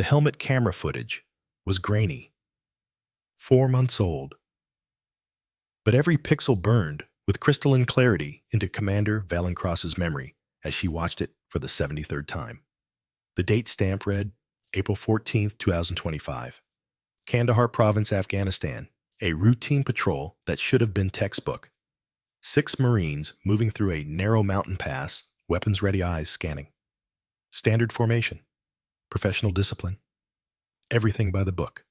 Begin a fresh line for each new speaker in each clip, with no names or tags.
The helmet camera footage was grainy, 4 months old, but every pixel burned with crystalline clarity into Commander Valencross's memory as she watched it for the 73rd time. The date stamp read April 14th, 2025. Kandahar Province, Afghanistan. A routine patrol that should have been textbook. 6 Marines moving through a narrow mountain pass, weapons-ready eyes scanning. Standard formation. Professional discipline. Everything by the book.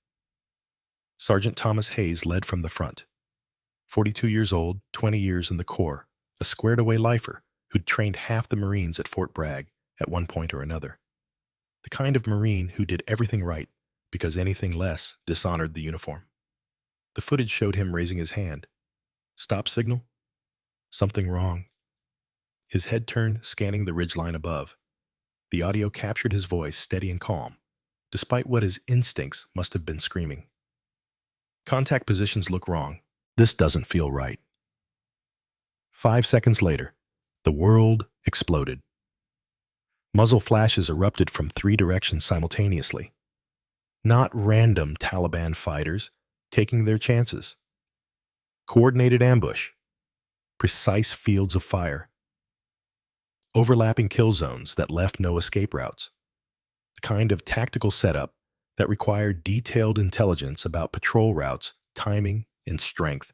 Sergeant Thomas Hayes led from the front. 42 years old, 20 years in the Corps, a squared-away lifer who'd trained half the Marines at Fort Bragg at one point or another. The kind of Marine who did everything right because anything less dishonored the uniform. The footage showed him raising his hand. Stop signal? Something wrong. His head turned, scanning the ridgeline above. The audio captured his voice steady and calm, despite what his instincts must have been screaming. Contact positions look wrong. This doesn't feel right. 5 seconds later, the world exploded. Muzzle flashes erupted from 3 directions simultaneously. Not random Taliban fighters taking their chances. Coordinated ambush. Precise fields of fire. Overlapping kill zones that left no escape routes. The kind of tactical setup that required detailed intelligence about patrol routes, timing, and strength.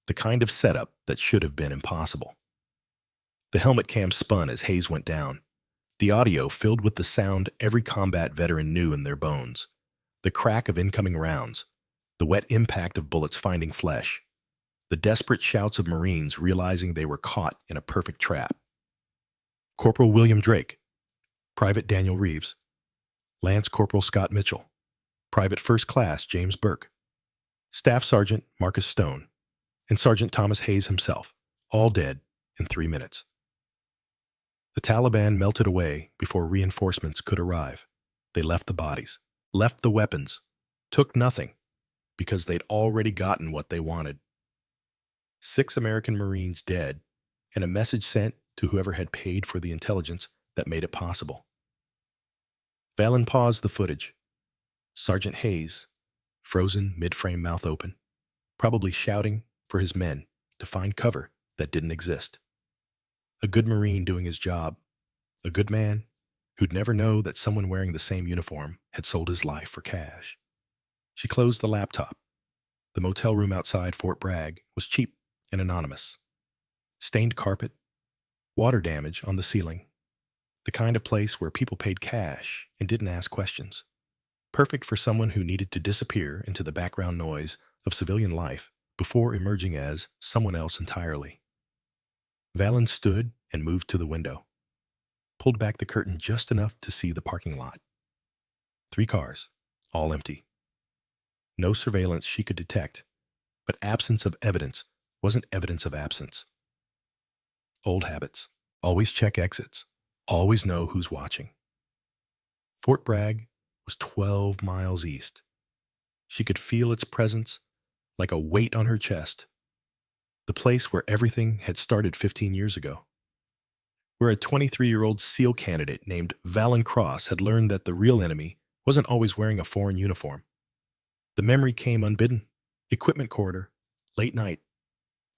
The kind of setup that should have been impossible. The helmet cam spun as Hayes went down. The audio filled with the sound every combat veteran knew in their bones. The crack of incoming rounds. The wet impact of bullets finding flesh. The desperate shouts of Marines realizing they were caught in a perfect trap. Corporal William Drake. Private Daniel Reeves. Lance Corporal Scott Mitchell. Private First Class James Burke. Staff Sergeant Marcus Stone. And Sergeant Thomas Hayes himself, all dead in 3 minutes. The Taliban melted away before reinforcements could arrive. They left the bodies, left the weapons, took nothing, because they'd already gotten what they wanted. 6 American Marines dead, and a message sent to whoever had paid for the intelligence that made it possible. Valen paused the footage. Sergeant Hayes, frozen, mid-frame mouth open, probably shouting for his men to find cover that didn't exist. A good Marine doing his job. A good man who'd never know that someone wearing the same uniform had sold his life for cash. She closed the laptop. The motel room outside Fort Bragg was cheap and anonymous. Stained carpet, water damage on the ceiling. The kind of place where people paid cash and didn't ask questions. Perfect for someone who needed to disappear into the background noise of civilian life before emerging as someone else entirely. Valen stood and moved to the window, pulled back the curtain just enough to see the parking lot. 3 cars, all empty. No surveillance she could detect, but absence of evidence wasn't evidence of absence. Old habits. Always check exits. Always know who's watching. Fort Bragg was 12 miles east. She could feel its presence like a weight on her chest. The place where everything had started 15 years ago. Where a 23-year-old SEAL candidate named Valencross had learned that the real enemy wasn't always wearing a foreign uniform. The memory came unbidden. Equipment corridor, late night.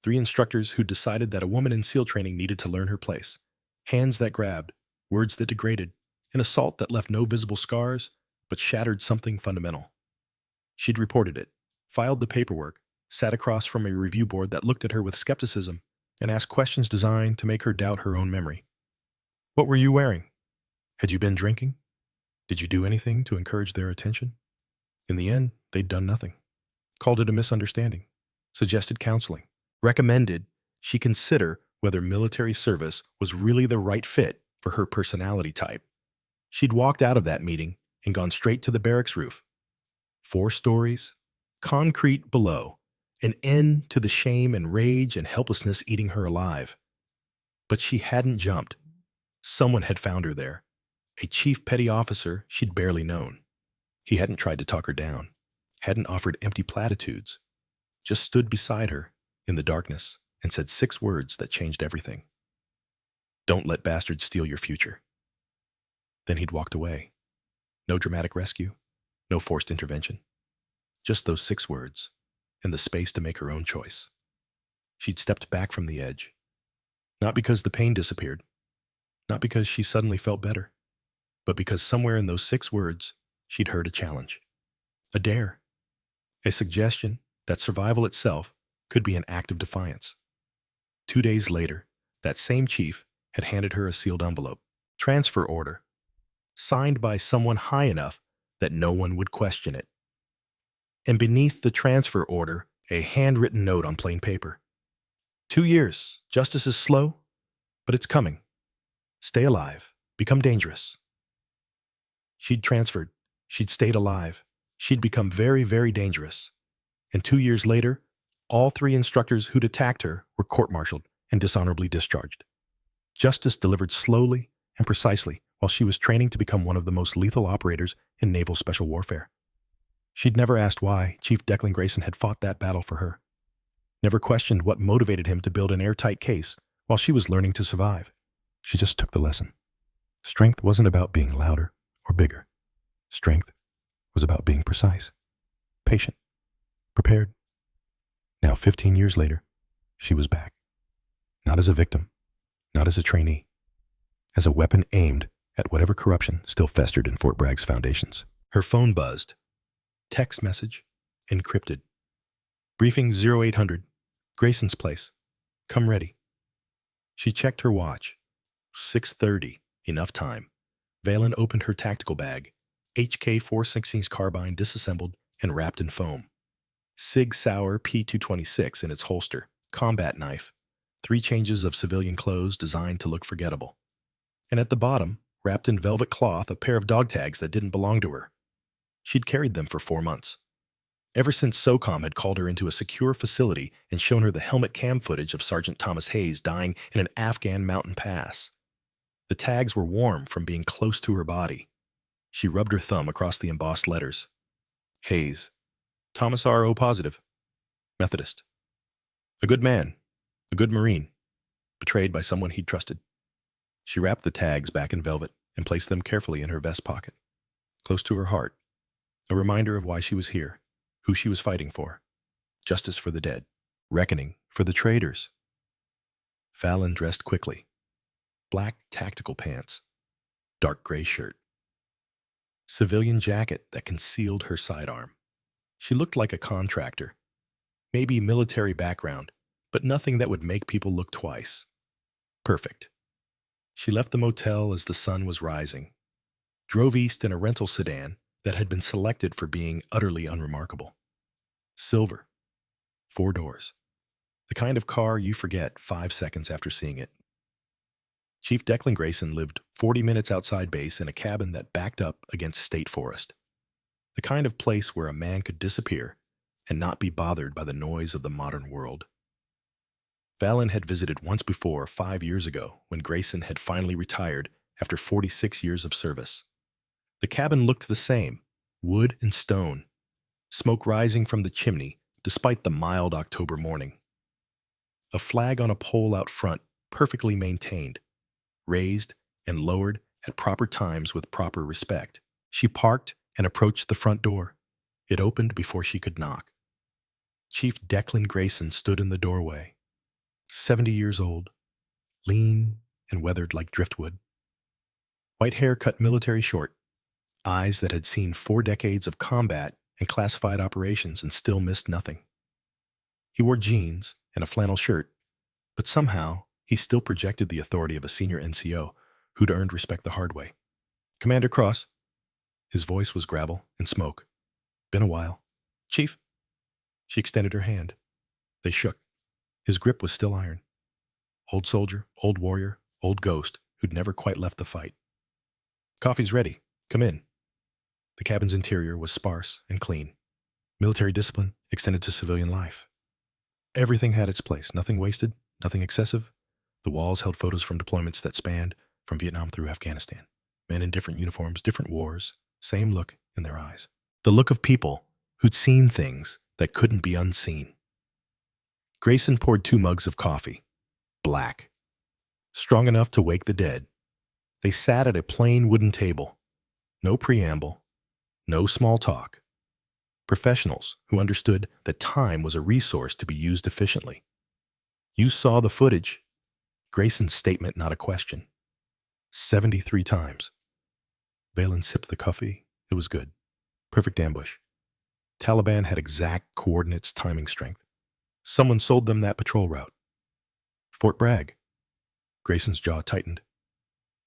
3 instructors who decided that a woman in SEAL training needed to learn her place. Hands that grabbed, words that degraded, an assault that left no visible scars, but shattered something fundamental. She'd reported it, filed the paperwork, sat across from a review board that looked at her with skepticism and asked questions designed to make her doubt her own memory. What were you wearing? Had you been drinking? Did you do anything to encourage their attention? In the end, they'd done nothing. Called it a misunderstanding. Suggested counseling. Recommended she consider whether military service was really the right fit for her personality type. She'd walked out of that meeting and gone straight to the barracks roof. 4 stories, concrete below, an end to the shame and rage and helplessness eating her alive. But she hadn't jumped. Someone had found her there, a chief petty officer she'd barely known. He hadn't tried to talk her down, hadn't offered empty platitudes, just stood beside her in the darkness and said 6 words that changed everything. Don't let bastards steal your future. Then he'd walked away. No dramatic rescue, no forced intervention. Just those 6 words, and the space to make her own choice. She'd stepped back from the edge, not because the pain disappeared, not because she suddenly felt better, but because somewhere in those 6 words, she'd heard a challenge, a dare, a suggestion that survival itself could be an act of defiance. 2 days later, that same chief had handed her a sealed envelope, transfer order, signed by someone high enough that no one would question it. And beneath the transfer order, a handwritten note on plain paper. 2 years. Justice is slow, but it's coming. Stay alive. Become dangerous. She'd transferred. She'd stayed alive. She'd become very, very dangerous. And 2 years later, all 3 instructors who'd attacked her were court-martialed and dishonorably discharged. Justice delivered slowly and precisely while she was training to become one of the most lethal operators in naval special warfare. She'd never asked why Chief Declan Grayson had fought that battle for her. Never questioned what motivated him to build an airtight case while she was learning to survive. She just took the lesson. Strength wasn't about being louder or bigger. Strength was about being precise, patient, prepared. Now, 15 years later, she was back. Not as a victim, not as a trainee, as a weapon aimed at whatever corruption still festered in Fort Bragg's foundations. Her phone buzzed. Text message, encrypted. Briefing 0800, Grayson's place. Come ready. She checked her watch. 6:30, enough time. Valen opened her tactical bag, HK-416 carbine disassembled and wrapped in foam. Sig Sauer P226 in its holster, combat knife, 3 changes of civilian clothes designed to look forgettable. And at the bottom, wrapped in velvet cloth, a pair of dog tags that didn't belong to her. She'd carried them for 4 months. Ever since SOCOM had called her into a secure facility and shown her the helmet cam footage of Sergeant Thomas Hayes dying in an Afghan mountain pass. The tags were warm from being close to her body. She rubbed her thumb across the embossed letters. Hayes. Thomas R.O. positive. Methodist. A good man. A good Marine. Betrayed by someone he'd trusted. She wrapped the tags back in velvet and placed them carefully in her vest pocket, close to her heart. A reminder of why she was here, who she was fighting for. Justice for the dead. Reckoning for the traitors. Valen dressed quickly. Black tactical pants. Dark gray shirt. Civilian jacket that concealed her sidearm. She looked like a contractor. Maybe military background, but nothing that would make people look twice. Perfect. She left the motel as the sun was rising. Drove east in a rental sedan that had been selected for being utterly unremarkable. Silver. 4 doors. The kind of car you forget 5 seconds after seeing it. Chief Declan Grayson lived 40 minutes outside base in a cabin that backed up against state forest. The kind of place where a man could disappear and not be bothered by the noise of the modern world. Valen had visited once before 5 years ago when Grayson had finally retired after 46 years of service. The cabin looked the same, wood and stone, smoke rising from the chimney despite the mild October morning. A flag on a pole out front, perfectly maintained, raised and lowered at proper times with proper respect. She parked and approached the front door. It opened before she could knock. Chief Declan Grayson stood in the doorway, 70 years old, lean and weathered like driftwood. White hair cut military short, eyes that had seen 4 decades of combat and classified operations and still missed nothing. He wore jeans and a flannel shirt, but somehow he still projected the authority of a senior NCO who'd earned respect the hard way. Commander Cross. His voice was gravel and smoke. Been a while. Chief. She extended her hand. They shook. His grip was still iron. Old soldier, old warrior, old ghost who'd never quite left the fight. Coffee's ready. Come in. The cabin's interior was sparse and clean. Military discipline extended to civilian life. Everything had its place, nothing wasted, nothing excessive. The walls held photos from deployments that spanned from Vietnam through Afghanistan. Men in different uniforms, different wars, same look in their eyes. The look of people who'd seen things that couldn't be unseen. Grayson poured 2 mugs of coffee, black, strong enough to wake the dead. They sat at a plain wooden table. No preamble, no small talk. Professionals who understood that time was a resource to be used efficiently. You saw the footage. Grayson's statement, not a question. 73 times. Valen sipped the coffee. It was good. Perfect ambush. Taliban had exact coordinates, timing, strength. Someone sold them that patrol route. Fort Bragg. Grayson's jaw tightened.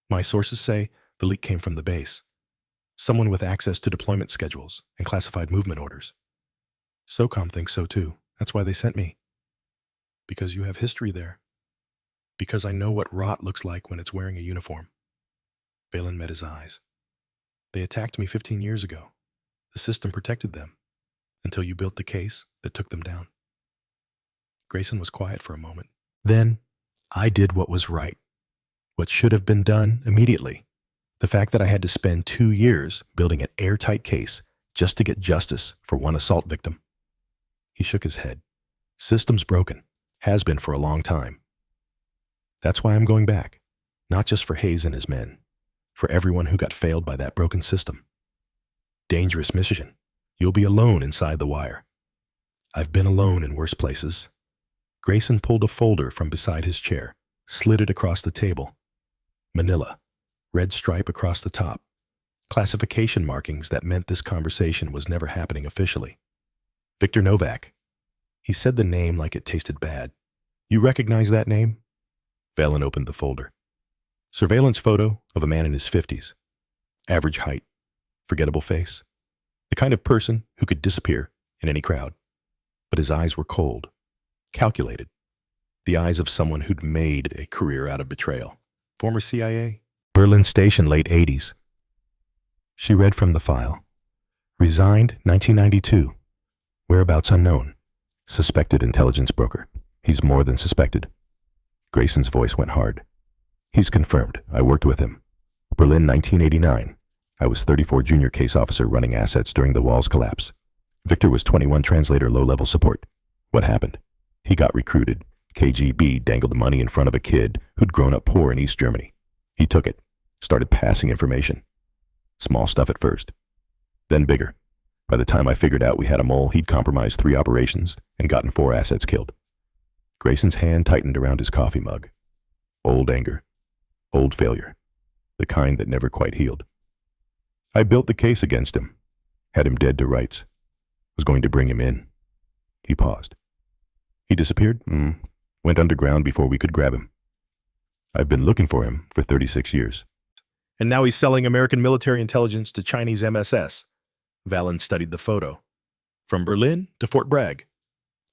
My sources say the leak came from the base. Someone with access to deployment schedules and classified movement orders. SOCOM thinks so too. That's why they sent me. Because you have history there. Because I know what rot looks like when it's wearing a uniform. Valen met his eyes. They attacked me 15 years ago. The system protected them until you built the case that took them down. Grayson was quiet for a moment. Then I did what was right. What should have been done immediately. The fact that I had to spend 2 years building an airtight case just to get justice for one assault victim. He shook his head. System's broken. Has been for a long time. That's why I'm going back. Not just for Hayes and his men. For everyone who got failed by that broken system. Dangerous mission. You'll be alone inside the wire. I've been alone in worse places. Grayson pulled a folder from beside his chair, slid it across the table. Manila. Red stripe across the top. Classification markings that meant this conversation was never happening officially. Victor Novak. He said the name like it tasted bad. You recognize that name? Valen opened the folder. Surveillance photo of a man in his 50s. Average height. Forgettable face. The kind of person who could disappear in any crowd. But his eyes were cold. Calculated. The eyes of someone who'd made a career out of betrayal. Former CIA. Berlin Station, late 80s. She read from the file. Resigned 1992. Whereabouts unknown. Suspected intelligence broker. He's more than suspected. Grayson's voice went hard. He's confirmed. I worked with him. Berlin 1989. I was 34 junior case officer running assets during the wall's collapse. Victor was 21 translator low-level support. What happened? He got recruited. KGB dangled money in front of a kid who'd grown up poor in East Germany. He took it. Started passing information. Small stuff at first. Then bigger. By the time I figured out we had a mole, he'd compromised 3 operations and gotten 4 assets killed. Grayson's hand tightened around his coffee mug. Old anger. Old failure. The kind that never quite healed. I built the case against him. Had him dead to rights. Was going to bring him in. He paused. He disappeared? Went underground before we could grab him. I've been looking for him for 36 years. And now he's selling American military intelligence to Chinese MSS. Valen studied the photo. From Berlin to Fort Bragg.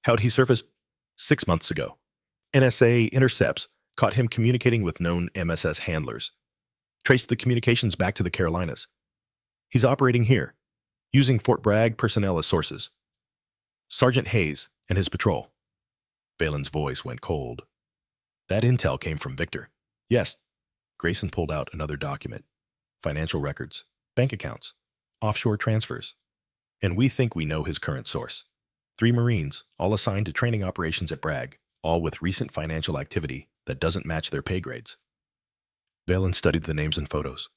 How'd he surface? 6 months ago. NSA intercepts caught him communicating with known MSS handlers. Traced the communications back to the Carolinas. He's operating here, using Fort Bragg personnel as sources. Sergeant Hayes and his patrol. Valen's voice went cold. That intel came from Victor. Yes. Grayson pulled out another document. Financial records, bank accounts, offshore transfers. And we think we know his current source. 3 Marines, all assigned to training operations at Bragg, all with recent financial activity that doesn't match their pay grades. Valen studied the names and photos.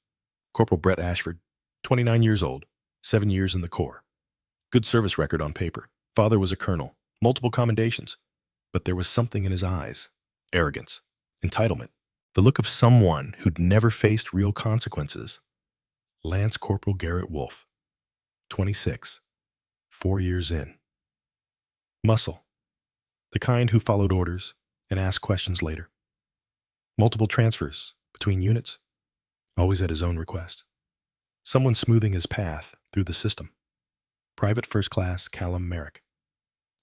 Corporal Brett Ashford, 29 years old, 7 years in the Corps. Good service record on paper. Father was a colonel, multiple commendations. But there was something in his eyes. Arrogance. Entitlement. The look of someone who'd never faced real consequences. Lance Corporal Garrett Wolf. 26. 4 years in. Muscle. The kind who followed orders and asked questions later. Multiple transfers between units. Always at his own request. Someone smoothing his path through the system. Private First Class Callum Merrick.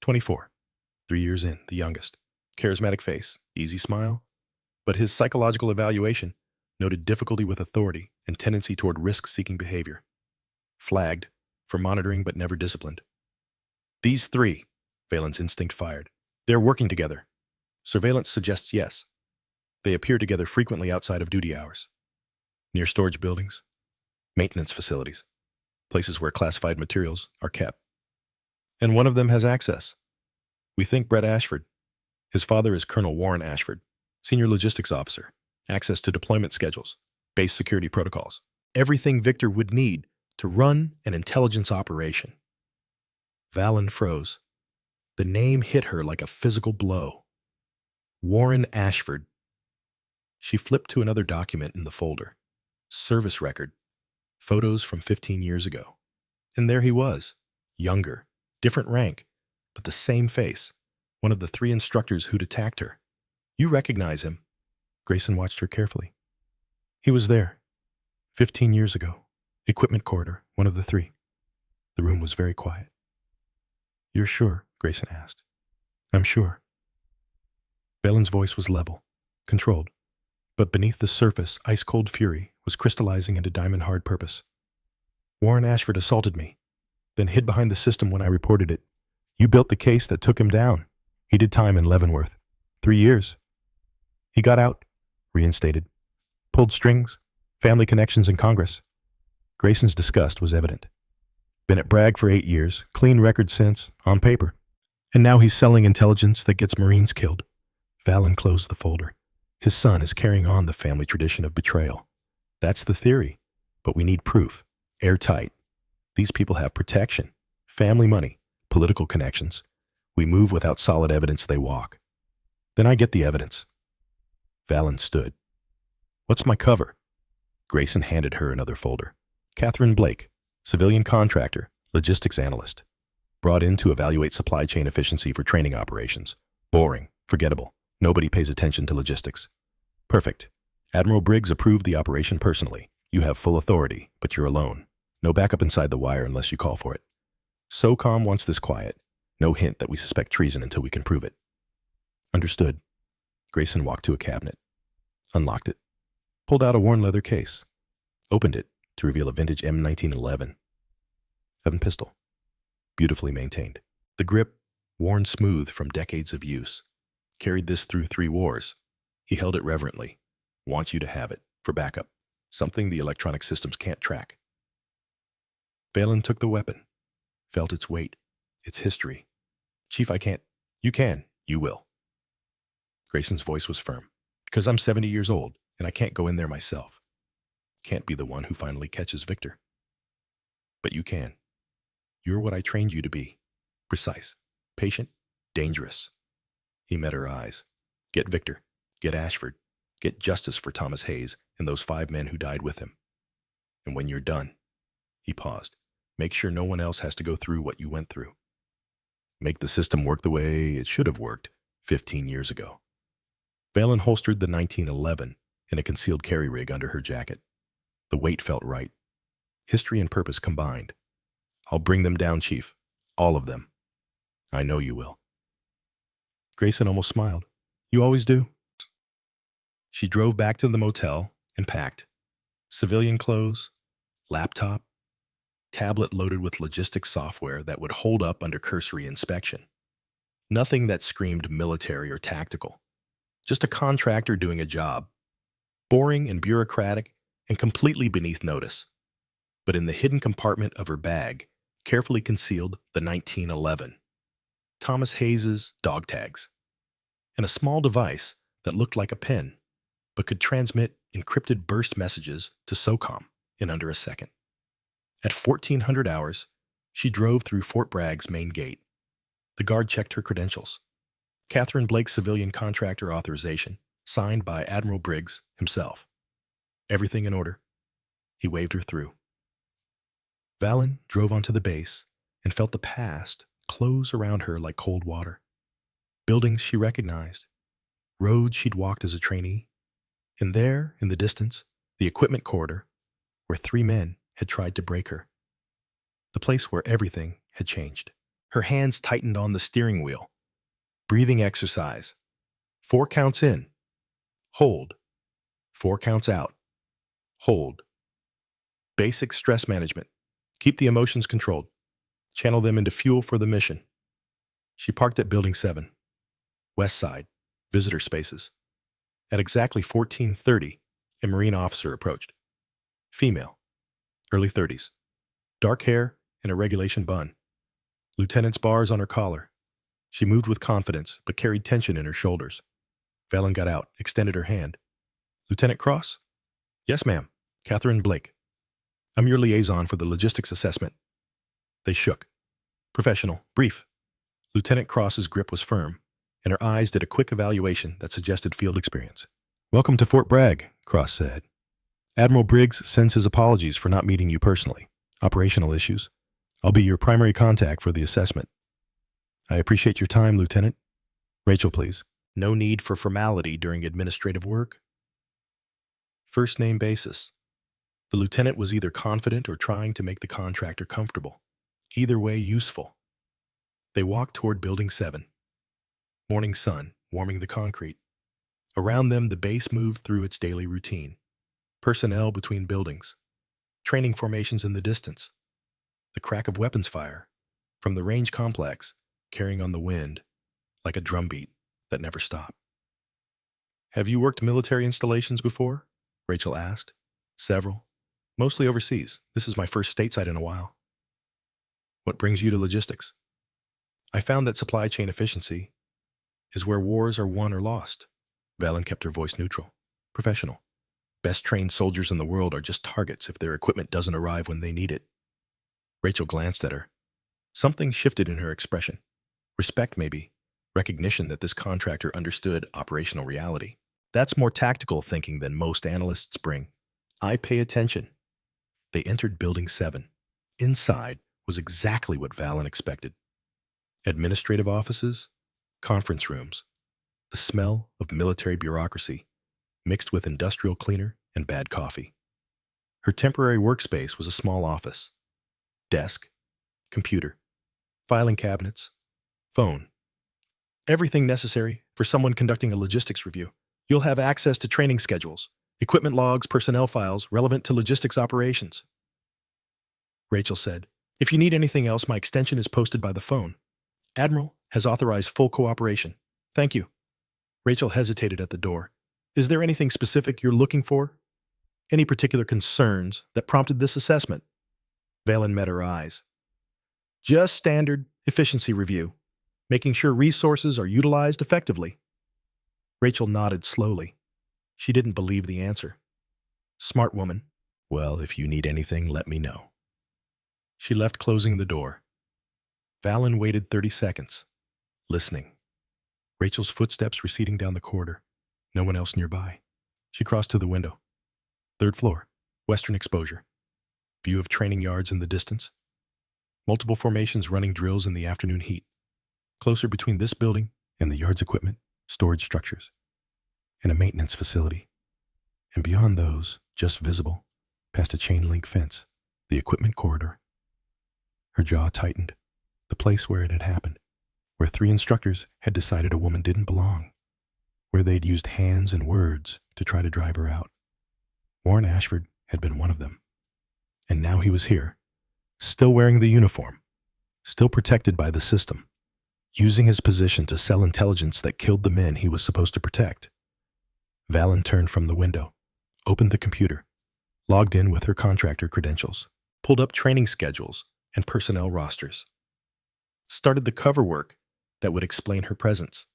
24. 3 years in, the youngest. Charismatic face, easy smile. But his psychological evaluation noted difficulty with authority and tendency toward risk-seeking behavior. Flagged for monitoring but never disciplined. These 3, Valen's instinct fired. They're working together. Surveillance suggests yes. They appear together frequently outside of duty hours. Near storage buildings, maintenance facilities, places where classified materials are kept. And one of them has access. We think Brett Ashford. His father is Colonel Warren Ashford, senior logistics officer, access to deployment schedules, base security protocols. Everything Victor would need to run an intelligence operation. Valen froze. The name hit her like a physical blow. Warren Ashford. She flipped to another document in the folder. Service record. Photos from 15 years ago. And there he was. Younger. Different rank. But the same face. One of the 3 instructors who'd attacked her. You recognize him. Grayson watched her carefully. He was there. 15 years ago. Equipment corridor. One of the 3. The room was very quiet. You're sure? Grayson asked. I'm sure. Valen's voice was level, controlled. But beneath the surface, ice-cold fury was crystallizing into diamond-hard purpose. Warren Ashford assaulted me, then hid behind the system when I reported it. You built the case that took him down. He did time in Leavenworth. 3 years. He got out, reinstated. Pulled strings, family connections in Congress. Grayson's disgust was evident. Been at Bragg for 8 years, clean record since, on paper. And now he's selling intelligence that gets Marines killed. Valen closed the folder. His son is carrying on the family tradition of betrayal. That's the theory, but we need proof. Airtight. These people have protection, family money, political connections. We move without solid evidence, they walk. Then I get the evidence. Valen stood. What's my cover? Grayson handed her another folder. Catherine Blake, civilian contractor, logistics analyst. Brought in to evaluate supply chain efficiency for training operations. Boring, forgettable. Nobody pays attention to logistics. Perfect. Admiral Briggs approved the operation personally. You have full authority, but you're alone. No backup inside the wire unless you call for it. SOCOM wants this quiet. No hint that we suspect treason until we can prove it. Understood. Grayson walked to a cabinet. Unlocked it. Pulled out a worn leather case. Opened it to reveal a vintage M1911. Pistol. Beautifully maintained. The grip, worn smooth from decades of use. Carried this through 3 wars. He held it reverently. Wants you to have it, for backup. Something the electronic systems can't track. Valen took the weapon. Felt its weight, its history. Chief, I can't. You can. You will. Grayson's voice was firm. Because I'm 70 years old, and I can't go in there myself. Can't be the one who finally catches Victor. But you can. You're what I trained you to be. Precise, patient, dangerous. He met her eyes. Get Victor. Get Ashford. Get justice for Thomas Hayes and those 5 men who died with him. And when you're done, he paused. Make sure no one else has to go through what you went through. Make the system work the way it should have worked 15 years ago. Valen holstered the 1911 in a concealed carry rig under her jacket. The weight felt right. History and purpose combined. I'll bring them down, Chief. All of them. I know you will. Grayson almost smiled. You always do. She drove back to the motel and packed. Civilian clothes, laptop, tablet loaded with logistics software that would hold up under cursory inspection. Nothing that screamed military or tactical. Just a contractor doing a job. Boring and bureaucratic and completely beneath notice. But in the hidden compartment of her bag, carefully concealed the 1911. Thomas Hayes's dog tags. And a small device that looked like a pen, but could transmit encrypted burst messages to SOCOM in under a second. At 1400 hours, she drove through Fort Bragg's main gate. The guard checked her credentials. Catherine Blake's civilian contractor authorization, signed by Admiral Briggs himself. Everything in order. He waved her through. Valen drove onto the base and felt the past close around her like cold water. Buildings she recognized, roads she'd walked as a trainee, and there, in the distance, the equipment corridor, where 3 men had tried to break her. The place where everything had changed. Her hands tightened on the steering wheel. Breathing exercise. 4 counts in. Hold. 4 counts out. Hold. Basic stress management. Keep the emotions controlled. Channel them into fuel for the mission. She parked at Building 7. West Side. Visitor spaces. At exactly 14:30, a Marine officer approached. Female. Early 30s. Dark hair and a regulation bun. Lieutenant's bars on her collar. She moved with confidence, but carried tension in her shoulders. Valen got out, extended her hand. Lieutenant Cross? Yes, ma'am. Catherine Blake. I'm your liaison for the logistics assessment. They shook. Professional, brief. Lieutenant Cross's grip was firm, and her eyes did a quick evaluation that suggested field experience. Welcome to Fort Bragg, Cross said. Admiral Briggs sends his apologies for not meeting you personally. Operational issues. I'll be your primary contact for the assessment. I appreciate your time, Lieutenant. Rachel, please. No need for formality during administrative work. First name basis. The lieutenant was either confident or trying to make the contractor comfortable. Either way, useful. They walked toward Building 7. Morning sun, warming the concrete. Around them, the base moved through its daily routine. Personnel between buildings. Training formations in the distance. The crack of weapons fire from the range complex, carrying on the wind like a drumbeat that never stopped. Have you worked military installations before? Rachel asked. Several. Mostly overseas. This is my first stateside in a while. What brings you to logistics? I found that supply chain efficiency is where wars are won or lost. Valen kept her voice neutral. Professional. Best trained soldiers in the world are just targets if their equipment doesn't arrive when they need it. Rachel glanced at her. Something shifted in her expression. Respect, maybe. Recognition that this contractor understood operational reality. That's more tactical thinking than most analysts bring. I pay attention. They entered Building 7. Inside was exactly what Valen expected. Administrative offices, conference rooms, the smell of military bureaucracy mixed with industrial cleaner and bad coffee. Her temporary workspace was a small office. Desk, computer, filing cabinets, phone. Everything necessary for someone conducting a logistics review. You'll have access to training schedules, equipment logs, personnel files relevant to logistics operations. Rachel said, if you need anything else, my extension is posted by the phone. Admiral has authorized full cooperation. Thank you. Rachel hesitated at the door. Is there anything specific you're looking for? Any particular concerns that prompted this assessment? Valen met her eyes. Just standard efficiency review, making sure resources are utilized effectively. Rachel nodded slowly. She didn't believe the answer. Smart woman. Well, if you need anything, let me know. She left, closing the door. Valen waited 30 seconds, listening. Rachel's footsteps receding down the corridor. No one else nearby. She crossed to the window. Third floor, western exposure. View of training yards in the distance. Multiple formations running drills in the afternoon heat. Closer between this building and the yard's equipment, storage structures, and a maintenance facility. And beyond those, just visible, past a chain link fence, the equipment corridor. Her jaw tightened. The place where it had happened, where 3 instructors had decided a woman didn't belong, where they'd used hands and words to try to drive her out. Warren Ashford had been one of them. And now he was here, still wearing the uniform, still protected by the system, using his position to sell intelligence that killed the men he was supposed to protect. Valen turned from the window, opened the computer, logged in with her contractor credentials, pulled up training schedules and personnel rosters, started the cover work that would explain her presence.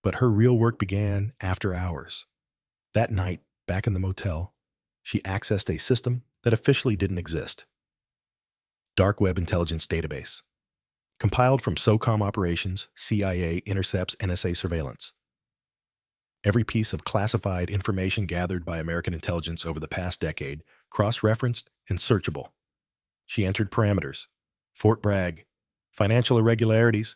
But her real work began after hours. That night, back in the motel, she accessed a system that officially didn't exist. Dark Web Intelligence Database. Compiled from SOCOM operations, CIA intercepts, NSA surveillance. Every piece of classified information gathered by American intelligence over the past decade, cross-referenced and searchable. She entered parameters. Fort Bragg. Financial irregularities.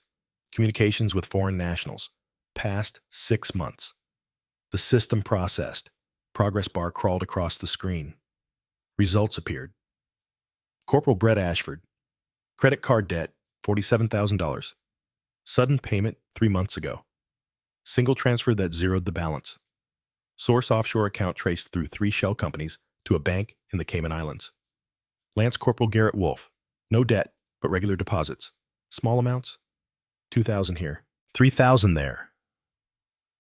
Communications with foreign nationals. Past 6 months. The system processed. Progress bar crawled across the screen. Results appeared. Corporal Brett Ashford. Credit card debt, $47,000. Sudden payment 3 months ago. Single transfer that zeroed the balance. Source offshore account traced through 3 shell companies to a bank in the Cayman Islands. Lance Corporal Garrett Wolf. No debt, but regular deposits. Small amounts? $2,000 here. $3,000 there.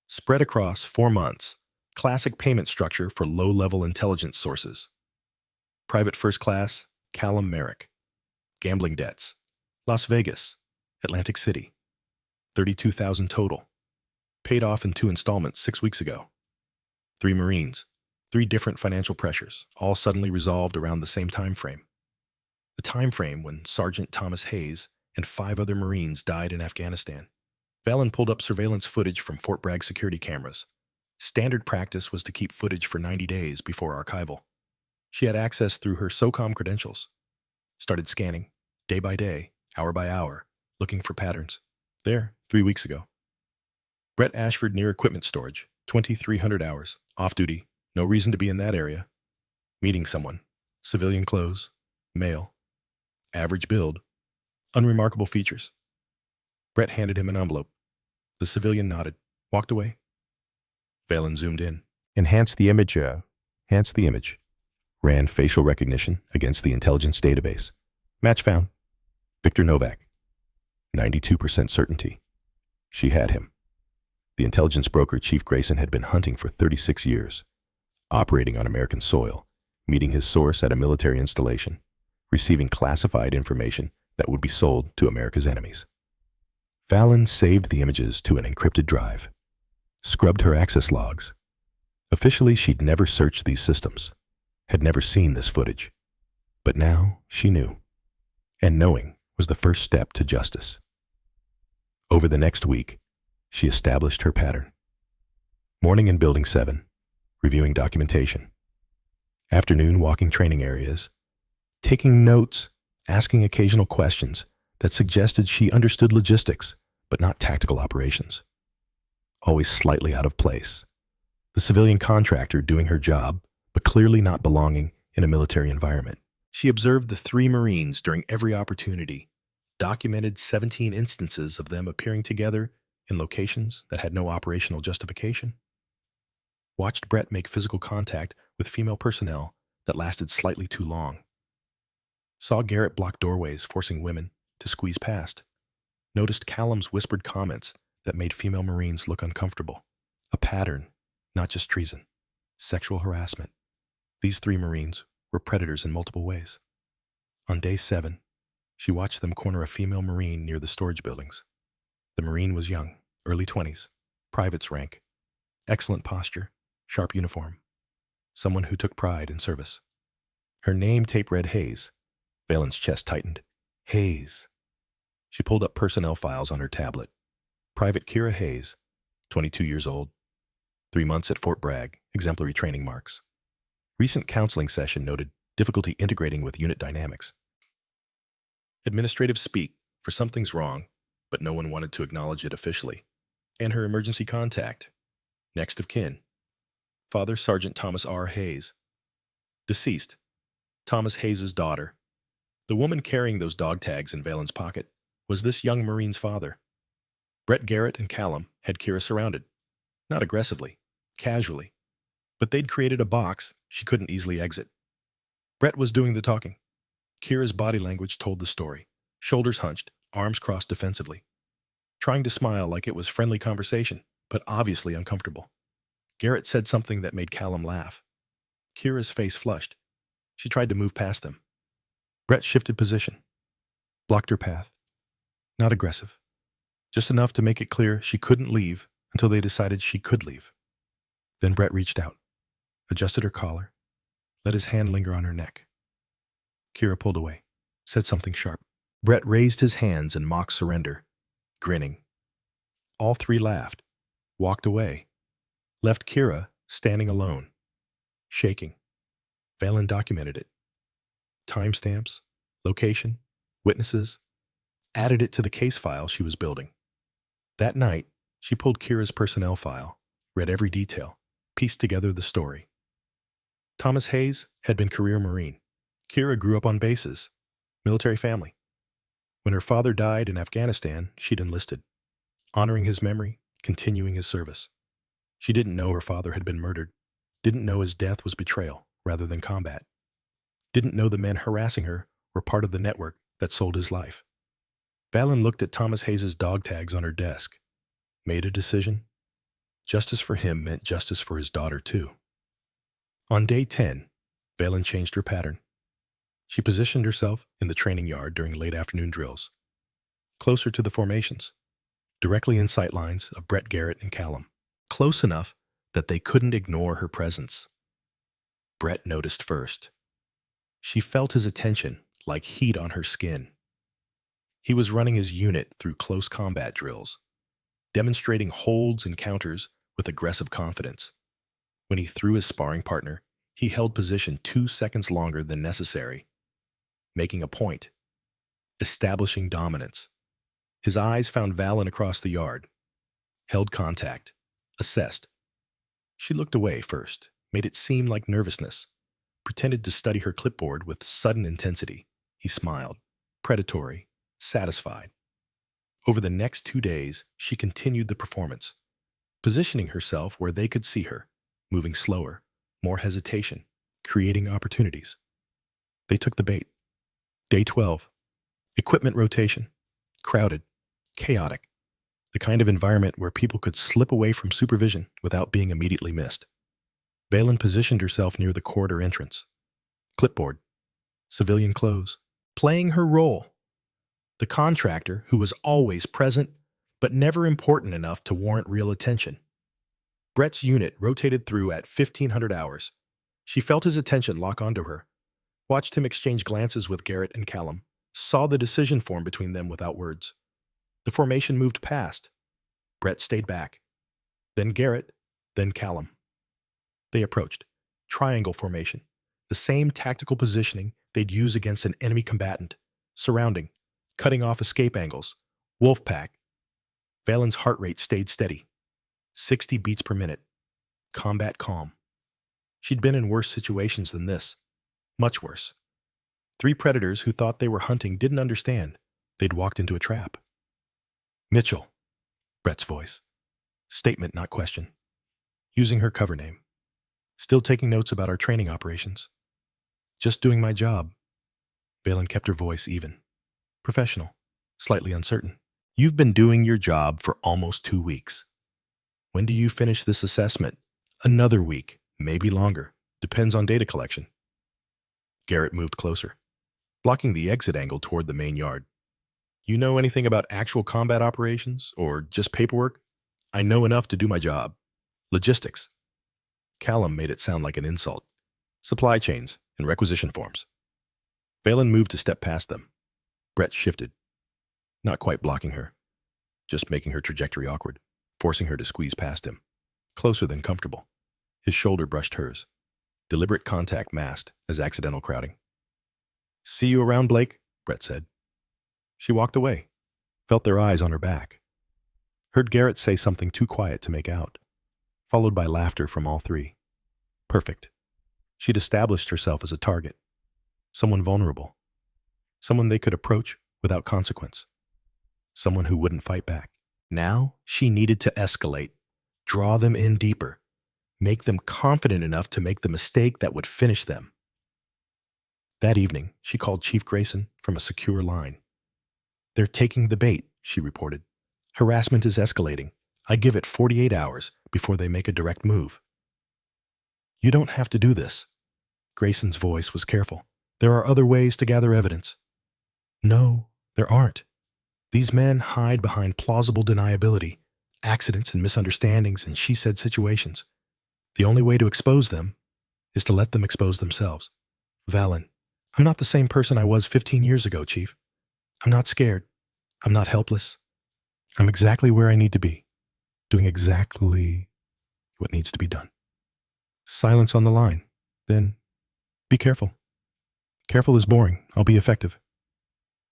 Spread across 4 months. Classic payment structure for low-level intelligence sources. Private First Class, Callum Merrick. Gambling debts. Las Vegas. Atlantic City. $32,000 total. Paid off in 2 installments 6 weeks ago. 3 Marines. 3 different financial pressures, all suddenly resolved around the same time frame. the time frame when Sergeant Thomas Hayes and 5 other Marines died in Afghanistan. Valen pulled up surveillance footage from Fort Bragg security cameras. Standard practice was to keep footage for 90 days before archival. She had access through her SOCOM credentials. Started scanning, day by day, hour by hour, looking for patterns. There, 3 weeks ago. Brett Ashford near equipment storage, 2,300 hours, off duty, no reason to be in that area. Meeting someone, civilian clothes, male, average build, unremarkable features. Brett handed him an envelope. The civilian nodded, walked away. Valen zoomed in. Enhance the image. Ran facial recognition against the intelligence database. Match found. Victor Novak. 92% certainty. She had him. The intelligence broker Chief Grayson had been hunting for 36 years, operating on American soil, meeting his source at a military installation, receiving classified information that would be sold to America's enemies. Valen saved the images to an encrypted drive, scrubbed her access logs. Officially, she'd never searched these systems, had never seen this footage. But now she knew. And knowing was the first step to justice. Over the next week, she established her pattern. Morning in Building 7, reviewing documentation. Afternoon walking training areas, taking notes, asking occasional questions that suggested she understood logistics, but not tactical operations. Always slightly out of place. The civilian contractor doing her job, but clearly not belonging in a military environment. She observed the 3 Marines during every opportunity, documented 17 instances of them appearing together in locations that had no operational justification. Watched Brett make physical contact with female personnel that lasted slightly too long. Saw Garrett block doorways, forcing women to squeeze past. Noticed Callum's whispered comments that made female Marines look uncomfortable. A pattern, not just treason. Sexual harassment. These 3 Marines were predators in multiple ways. On day 7, she watched them corner a female Marine near the storage buildings. The Marine was young, early 20s, private's rank, excellent posture, sharp uniform, someone who took pride in service. Her name tape read Hayes. Valen's chest tightened. Hayes. She pulled up personnel files on her tablet. Private Kira Hayes, 22 years old, 3 months at Fort Bragg, exemplary training marks. Recent counseling session noted difficulty integrating with unit dynamics. Administrative speak for something's wrong, but no one wanted to acknowledge it officially. And her emergency contact. Next of kin. Father Sergeant Thomas R. Hayes. Deceased. Thomas Hayes' daughter. The woman carrying those dog tags in Valen's pocket was this young Marine's father. Brett, Garrett, and Callum had Kira surrounded. Not aggressively, casually. But they'd created a box she couldn't easily exit. Brett was doing the talking. Kira's body language told the story. Shoulders hunched, arms crossed defensively. Trying to smile like it was friendly conversation, but obviously uncomfortable. Garrett said something that made Callum laugh. Kira's face flushed. She tried to move past them. Brett shifted position. Blocked her path. Not aggressive. Just enough to make it clear she couldn't leave until they decided she could leave. Then Brett reached out, adjusted her collar, let his hand linger on her neck. Kira pulled away, said something sharp. Brett raised his hands in mock surrender, grinning. All 3 laughed, walked away, left Kira standing alone, shaking. Valen documented it. Timestamps, location, witnesses, added it to the case file she was building. That night, she pulled Kira's personnel file, read every detail, pieced together the story. Thomas Hayes had been career Marine. Kira grew up on bases, military family. When her father died in Afghanistan, she'd enlisted, honoring his memory, continuing his service. She didn't know her father had been murdered, didn't know his death was betrayal rather than combat, didn't know the men harassing her were part of the network that sold his life. Valen looked at Thomas Hayes' dog tags on her desk, made a decision. Justice for him meant justice for his daughter, too. On day 10, Valen changed her pattern. She positioned herself in the training yard during late afternoon drills, closer to the formations, directly in sight lines of Brett, Garrett, and Callum, close enough that they couldn't ignore her presence. Brett noticed first. She felt his attention, like heat on her skin. He was running his unit through close combat drills, demonstrating holds and counters with aggressive confidence. When he threw his sparring partner, he held position 2 seconds longer than necessary, making a point, establishing dominance. His eyes found Valen across the yard, held contact, assessed. She looked away first, made it seem like nervousness, pretended to study her clipboard with sudden intensity. He smiled, predatory, satisfied. Over the next 2 days, she continued the performance, positioning herself where they could see her, moving slower, more hesitation, creating opportunities. They took the bait. Day 12. Equipment rotation. Crowded. Chaotic. The kind of environment where people could slip away from supervision without being immediately missed. Valen positioned herself near the corridor entrance. Clipboard. Civilian clothes. Playing her role. The contractor who was always present, but never important enough to warrant real attention. Brett's unit rotated through at 1500 hours. She felt his attention lock onto her, watched him exchange glances with Garrett and Callum, saw the decision form between them without words. The formation moved past. Brett stayed back. Then Garrett, then Callum. They approached. Triangle formation. The same tactical positioning they'd use against an enemy combatant. Surrounding. Cutting off escape angles. Wolf pack. Valen's heart rate stayed steady. 60 beats per minute. Combat calm. She'd been in worse situations than this. Much worse. 3 predators who thought they were hunting didn't understand. They'd walked into a trap. Mitchell. Brett's voice. Statement, not question. Using her cover name. Still taking notes about our training operations. Just doing my job. Valen kept her voice even. Professional. Slightly uncertain. You've been doing your job for almost 2 weeks. When do you finish this assessment? Another week, maybe longer. Depends on data collection. Garrett moved closer, blocking the exit angle toward the main yard. You know anything about actual combat operations, or just paperwork? I know enough to do my job. Logistics. Callum made it sound like an insult. Supply chains and requisition forms. Valen moved to step past them. Brett shifted, not quite blocking her, just making her trajectory awkward, forcing her to squeeze past him, closer than comfortable. His shoulder brushed hers. Deliberate contact masked as accidental crowding. See you around, Blake, Brett said. She walked away, felt their eyes on her back. Heard Garrett say something too quiet to make out, followed by laughter from all 3. Perfect. She'd established herself as a target. Someone vulnerable. Someone they could approach without consequence. Someone who wouldn't fight back. Now she needed to escalate, draw them in deeper, make them confident enough to make the mistake that would finish them. That evening, she called Chief Grayson from a secure line. They're taking the bait, she reported. Harassment is escalating. I give it 48 hours before they make a direct move. You don't have to do this. Grayson's voice was careful. There are other ways to gather evidence. No, there aren't. These men hide behind plausible deniability, accidents and misunderstandings and she-said situations. The only way to expose them is to let them expose themselves. Valen, I'm not the same person I was 15 years ago, Chief. I'm not scared. I'm not helpless. I'm exactly where I need to be, doing exactly what needs to be done. Silence on the line. Then, be careful. Careful is boring. I'll be effective.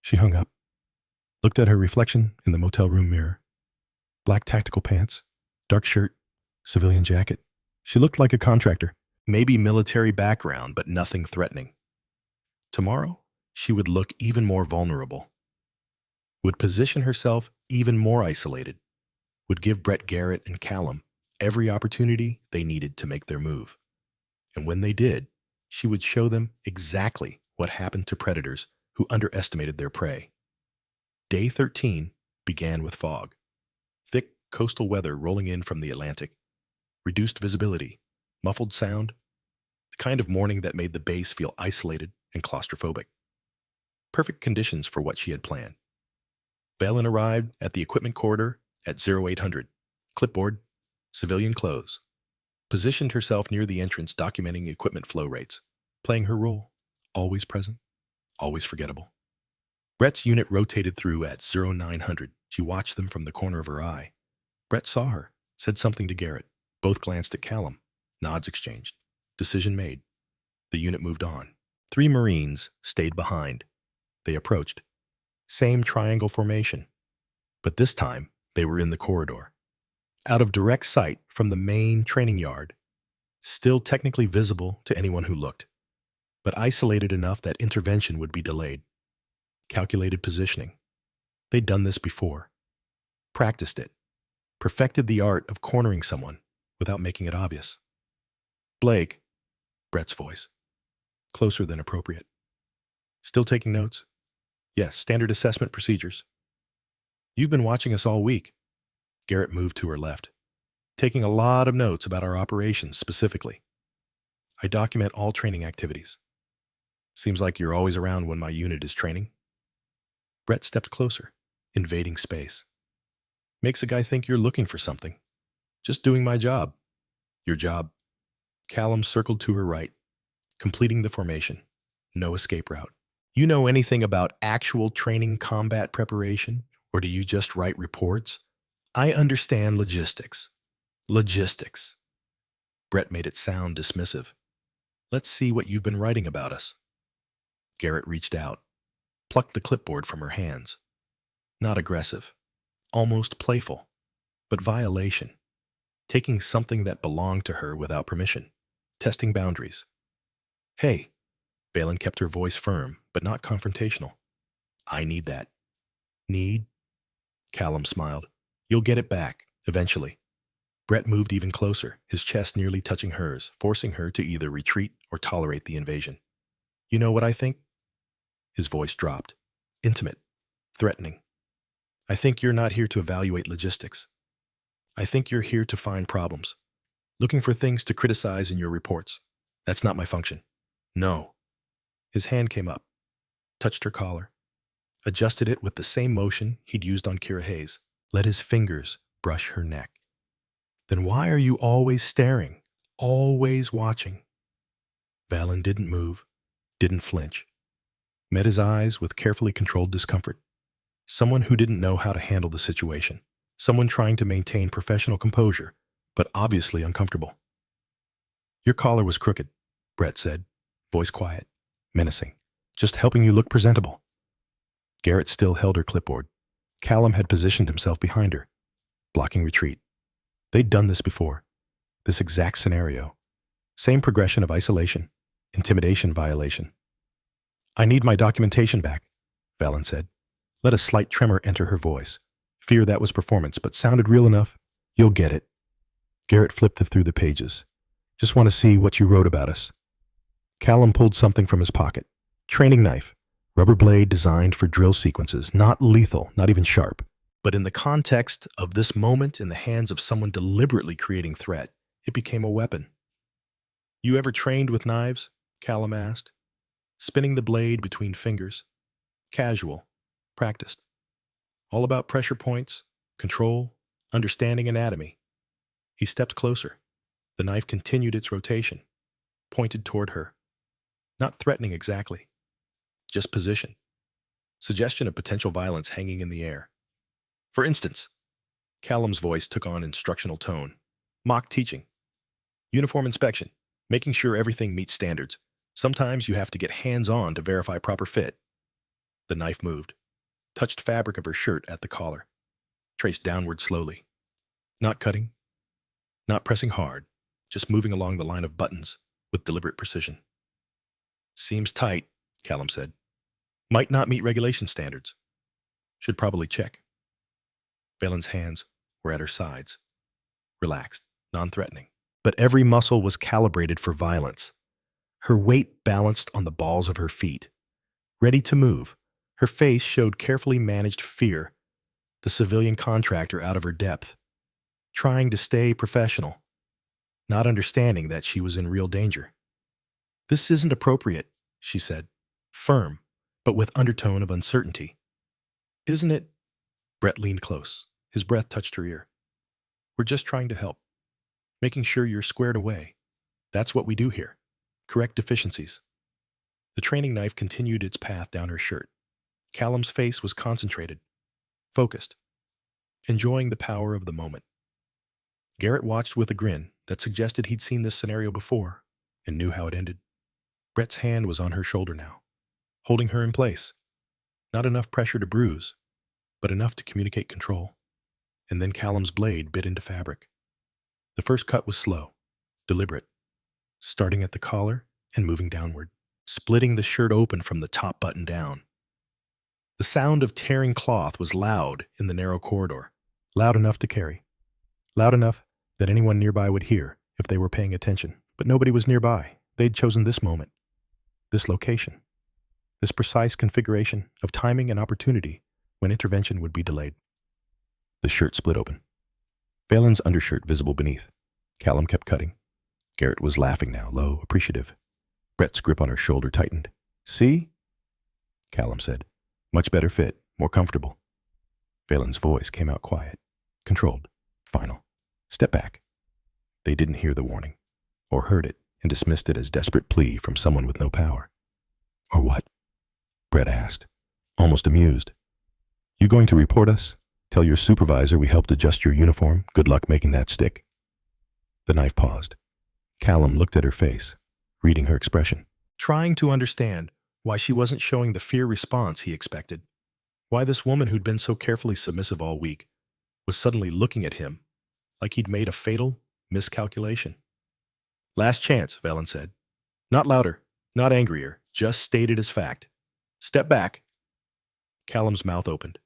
She hung up, looked at her reflection in the motel room mirror. Black tactical pants, dark shirt, civilian jacket. She looked like a contractor, maybe military background, but nothing threatening. Tomorrow, she would look even more vulnerable, would position herself even more isolated, would give Brett Garrett and Callum every opportunity they needed to make their move. And when they did, she would show them exactly what happened to predators who underestimated their prey. Day 13 began with fog. Thick coastal weather rolling in from the Atlantic. Reduced visibility, muffled sound, the kind of morning that made the base feel isolated and claustrophobic. Perfect conditions for what she had planned. Valen arrived at the equipment corridor at 0800. Clipboard, civilian clothes. Positioned herself near the entrance, documenting equipment flow rates, playing her role, always present, always forgettable. Brett's unit rotated through at 0900. She watched them from the corner of her eye. Brett saw her, said something to Garrett. Both glanced at Callum. Nods exchanged. Decision made. The unit moved on. 3 Marines stayed behind. They approached. Same triangle formation. But this time, they were in the corridor. Out of direct sight from the main training yard. Still technically visible to anyone who looked, but isolated enough that intervention would be delayed. Calculated positioning. They'd done this before. Practiced it. Perfected the art of cornering someone without making it obvious. Blake, Brett's voice. Closer than appropriate. Still taking notes? Yes, standard assessment procedures. You've been watching us all week. Garrett moved to her left. Taking a lot of notes about our operations specifically. I document all training activities. Seems like you're always around when my unit is training. Brett stepped closer, invading space. Makes a guy think you're looking for something. Just doing my job. Your job. Callum circled to her right, completing the formation. No escape route. You know anything about actual training combat preparation, or do you just write reports? I understand logistics. Logistics. Brett made it sound dismissive. Let's see what you've been writing about us. Garrett reached out, plucked the clipboard from her hands. Not aggressive, almost playful, but violation. Taking something that belonged to her without permission, testing boundaries. Hey, Valen kept her voice firm, but not confrontational. I need that. Need? Callum smiled. You'll get it back, eventually. Brett moved even closer, his chest nearly touching hers, forcing her to either retreat or tolerate the invasion. You know what I think? His voice dropped. Intimate. Threatening. I think you're not here to evaluate logistics. I think you're here to find problems. Looking for things to criticize in your reports. That's not my function. No. His hand came up, touched her collar, adjusted it with the same motion he'd used on Kira Hayes. Let his fingers brush her neck. Then why are you always staring, always watching? Valen didn't move, didn't flinch. Met his eyes with carefully controlled discomfort. Someone who didn't know how to handle the situation. Someone trying to maintain professional composure, but obviously uncomfortable. Your collar was crooked, Brett said, voice quiet, menacing. Just helping you look presentable. Garrett still held her clipboard. Callum had positioned himself behind her, blocking retreat. They'd done this before. This exact scenario. Same progression of isolation, intimidation violation. I need my documentation back, Valen said. Let a slight tremor enter her voice. Fear that was performance, but sounded real enough. You'll get it. Garrett flipped through the pages. Just want to see what you wrote about us. Callum pulled something from his pocket. Training knife. Rubber blade designed for drill sequences. Not lethal, not even sharp. But in the context of this moment in the hands of someone deliberately creating threat, it became a weapon. You ever trained with knives? Callum asked. Spinning the blade between fingers. Casual. Practiced. All about pressure points, control, understanding anatomy. He stepped closer. The knife continued its rotation, pointed toward her. Not threatening exactly. Just position. Suggestion of potential violence hanging in the air. For instance, Callum's voice took on instructional tone. Mock teaching. Uniform inspection. Making sure everything meets standards. Sometimes you have to get hands-on to verify proper fit. The knife moved. Touched fabric of her shirt at the collar. Traced downward slowly. Not cutting. Not pressing hard. Just moving along the line of buttons with deliberate precision. Seems tight, Callum said. Might not meet regulation standards. Should probably check. Valen's hands were at her sides. Relaxed, non-threatening. But every muscle was calibrated for violence. Her weight balanced on the balls of her feet. Ready to move, her face showed carefully managed fear, the civilian contractor out of her depth, trying to stay professional, not understanding that she was in real danger. This isn't appropriate, she said, firm, but with undertone of uncertainty. Isn't it? Brett leaned close. His breath touched her ear. We're just trying to help, making sure you're squared away. That's what we do here. Correct deficiencies. The training knife continued its path down her shirt. Callum's face was concentrated, focused, enjoying the power of the moment. Garrett watched with a grin that suggested he'd seen this scenario before and knew how it ended. Brett's hand was on her shoulder now, holding her in place. Not enough pressure to bruise, but enough to communicate control. And then Callum's blade bit into fabric. The first cut was slow, deliberate, starting at the collar and moving downward, splitting the shirt open from the top button down. The sound of tearing cloth was loud in the narrow corridor, loud enough to carry, loud enough that anyone nearby would hear if they were paying attention. But nobody was nearby. They'd chosen this moment, this location, this precise configuration of timing and opportunity when intervention would be delayed. The shirt split open. Valen's undershirt visible beneath. Callum kept cutting. Garrett was laughing now, low, appreciative. Brett's grip on her shoulder tightened. "See?" Callum said. "Much better fit, more comfortable." Valen's voice came out quiet, controlled, final. "Step back." They didn't hear the warning, or heard it and dismissed it as desperate plea from someone with no power. "Or what?" Brett asked, almost amused. "You going to report us? Tell your supervisor we helped adjust your uniform? Good luck making that stick." The knife paused. Callum looked at her face, reading her expression, trying to understand why she wasn't showing the fear response he expected. Why this woman who'd been so carefully submissive all week was suddenly looking at him like he'd made a fatal miscalculation. "Last chance," Valen said. Not louder, not angrier, just stated as fact. "Step back." Callum's mouth opened,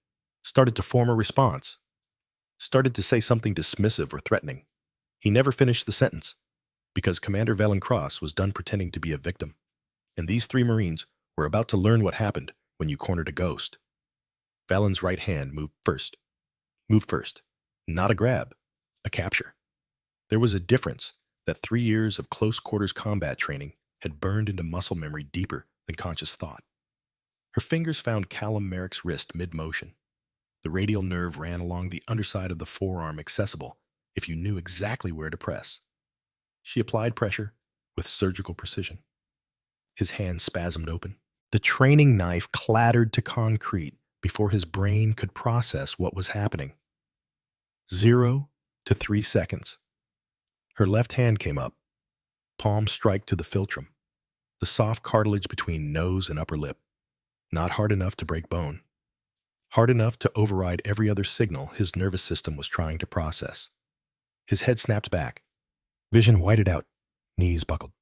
started to form a response, started to say something dismissive or threatening. He never finished the sentence, because Commander Valen Cross was done pretending to be a victim, and these three Marines were about to learn what happened when you cornered a ghost. Valen's right hand moved first, not a grab, a capture. There was a difference that 3 years of close-quarters combat training had burned into muscle memory deeper than conscious thought. Her fingers found Callum Merrick's wrist mid-motion. The radial nerve ran along the underside of the forearm, accessible if you knew exactly where to press. She applied pressure with surgical precision. His hand spasmed open. The training knife clattered to concrete before his brain could process what was happening. 0 to 3 seconds. Her left hand came up, palm strike to the philtrum, the soft cartilage between nose and upper lip. Not hard enough to break bone. Hard enough to override every other signal his nervous system was trying to process. His head snapped back. Vision whited out. Knees buckled.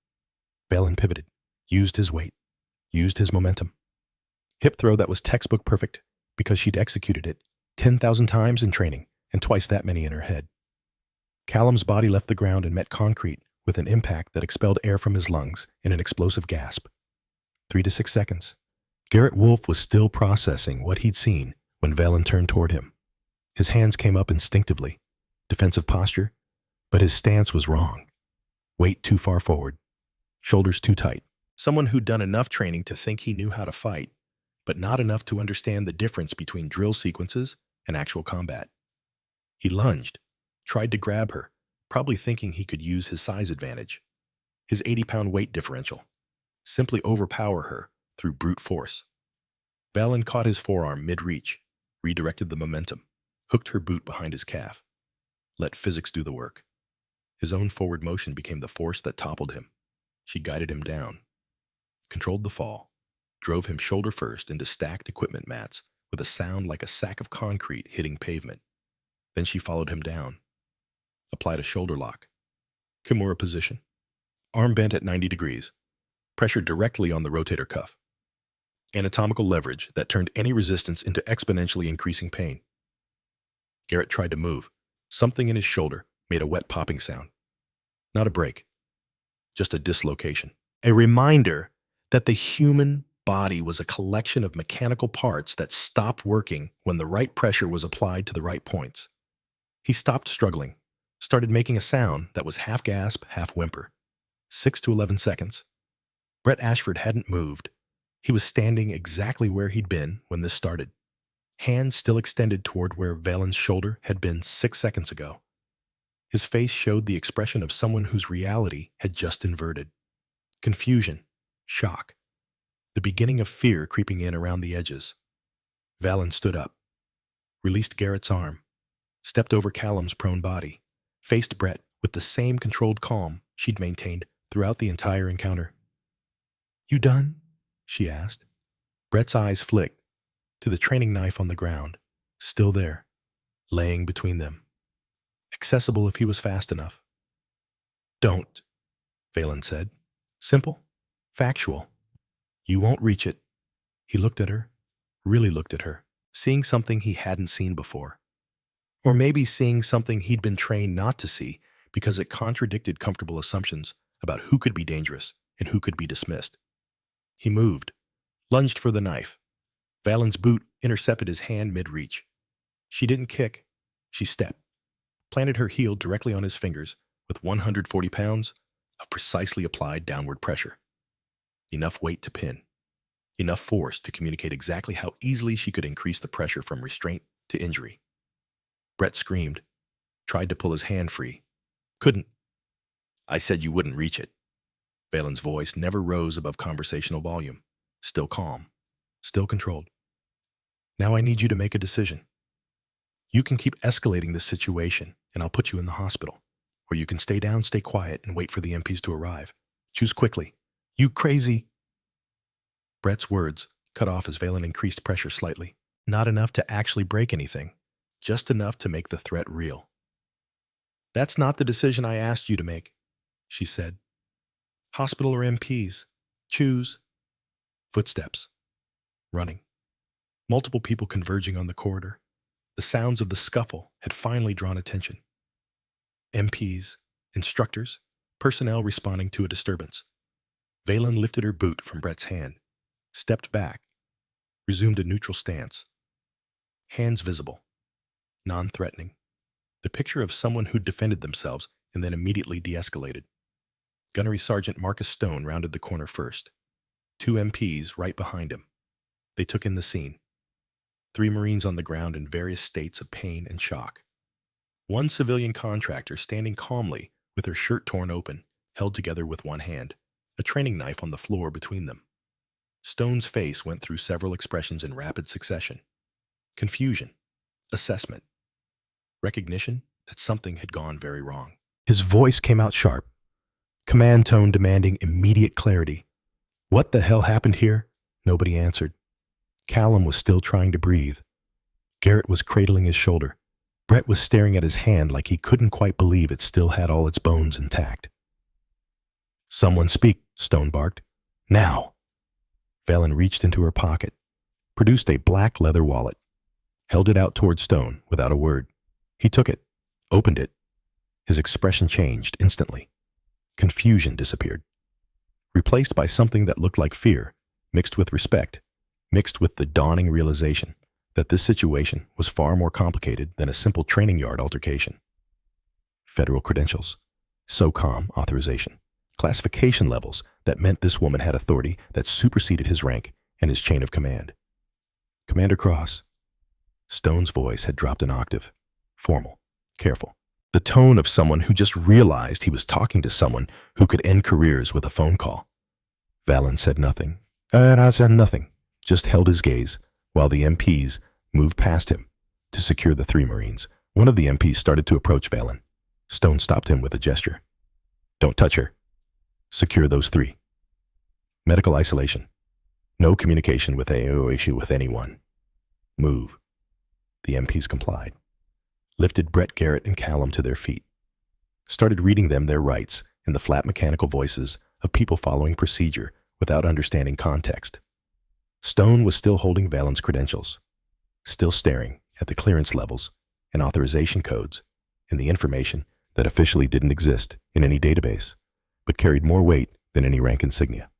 Valen pivoted, used his weight, used his momentum. Hip throw that was textbook perfect because she'd executed it 10,000 times in training and twice that many in her head. Callum's body left the ground and met concrete with an impact that expelled air from his lungs in an explosive gasp. 3 to 6 seconds. Garrett Wolfe was still processing what he'd seen when Valen turned toward him. His hands came up instinctively, defensive posture, but his stance was wrong. Weight too far forward, shoulders too tight. Someone who'd done enough training to think he knew how to fight, but not enough to understand the difference between drill sequences and actual combat. He lunged, tried to grab her, probably thinking he could use his size advantage, his 80-pound weight differential, simply overpower her through brute force. Valen caught his forearm mid-reach, redirected the momentum, hooked her boot behind his calf. Let physics do the work. His own forward motion became the force that toppled him. She guided him down, controlled the fall, drove him shoulder first into stacked equipment mats with a sound like a sack of concrete hitting pavement. Then she followed him down, applied a shoulder lock, Kimura position, arm bent at 90 degrees, pressure directly on the rotator cuff. Anatomical leverage that turned any resistance into exponentially increasing pain. Garrett tried to move. Something in his shoulder made a wet popping sound. Not a break, just a dislocation. A reminder that the human body was a collection of mechanical parts that stopped working when the right pressure was applied to the right points. He stopped struggling, started making a sound that was half gasp, half whimper. 6 to 11 seconds. Brett Ashford hadn't moved. He was standing exactly where he'd been when this started, hands still extended toward where Valen's shoulder had been 6 seconds ago. His face showed the expression of someone whose reality had just inverted. Confusion, shock, the beginning of fear creeping in around the edges. Valen stood up, released Garrett's arm, stepped over Callum's prone body, faced Brett with the same controlled calm she'd maintained throughout the entire encounter. "You done?" she asked. Brett's eyes flicked to the training knife on the ground, still there, laying between them, accessible if he was fast enough. "Don't," Valen said. "Simple, factual. You won't reach it." He looked at her, really looked at her, seeing something he hadn't seen before. Or maybe seeing something he'd been trained not to see because it contradicted comfortable assumptions about who could be dangerous and who could be dismissed. He moved, lunged for the knife. Valen's boot intercepted his hand mid-reach. She didn't kick. She stepped, planted her heel directly on his fingers with 140 pounds of precisely applied downward pressure. Enough weight to pin. Enough force to communicate exactly how easily she could increase the pressure from restraint to injury. Brett screamed, tried to pull his hand free. Couldn't. "I said you wouldn't reach it." Valen's voice never rose above conversational volume. Still calm. Still controlled. "Now I need you to make a decision. You can keep escalating this situation, and I'll put you in the hospital. Or you can stay down, stay quiet, and wait for the MPs to arrive. Choose quickly." "You crazy!" Brett's words cut off as Valen increased pressure slightly. Not enough to actually break anything. Just enough to make the threat real. "That's not the decision I asked you to make," she said. "Hospital or MPs? Choose." Footsteps. Running. Multiple people converging on the corridor. The sounds of the scuffle had finally drawn attention. MPs, instructors, personnel responding to a disturbance. Valen lifted her boot from Brett's hand, stepped back, resumed a neutral stance. Hands visible. Non-threatening. The picture of someone who'd defended themselves and then immediately de-escalated. Gunnery Sergeant Marcus Stone rounded the corner first. 2 MPs right behind him. They took in the scene. 3 Marines on the ground in various states of pain and shock. 1 civilian contractor standing calmly with her shirt torn open, held together with one hand, a training knife on the floor between them. Stone's face went through several expressions in rapid succession. Confusion. Assessment. Recognition that something had gone very wrong. His voice came out sharp, command tone demanding immediate clarity. "What the hell happened here?" Nobody answered. Callum was still trying to breathe. Garrett was cradling his shoulder. Brett was staring at his hand like he couldn't quite believe it still had all its bones intact. "Someone speak," Stone barked. "Now!" Valen reached into her pocket, produced a black leather wallet, held it out toward Stone without a word. He took it, opened it. His expression changed instantly. Confusion disappeared, replaced by something that looked like fear, mixed with respect, mixed with the dawning realization that this situation was far more complicated than a simple training yard altercation. Federal credentials, SOCOM authorization, classification levels that meant this woman had authority that superseded his rank and his chain of command. "Commander Cross." Stone's voice had dropped an octave. Formal, careful. The tone of someone who just realized he was talking to someone who could end careers with a phone call. Valen said nothing. I said nothing, just held his gaze while the MPs moved past him to secure the 3 Marines. One of the MPs started to approach Valen. Stone stopped him with a gesture. "Don't touch her. Secure those 3. Medical isolation. No communication with anyone. Move." The MPs complied. Lifted Brett, Garrett, and Callum to their feet. Started reading them their rights in the flat mechanical voices of people following procedure without understanding context. Stone was still holding Valen's credentials, still staring at the clearance levels and authorization codes and the information that officially didn't exist in any database, but carried more weight than any rank insignia.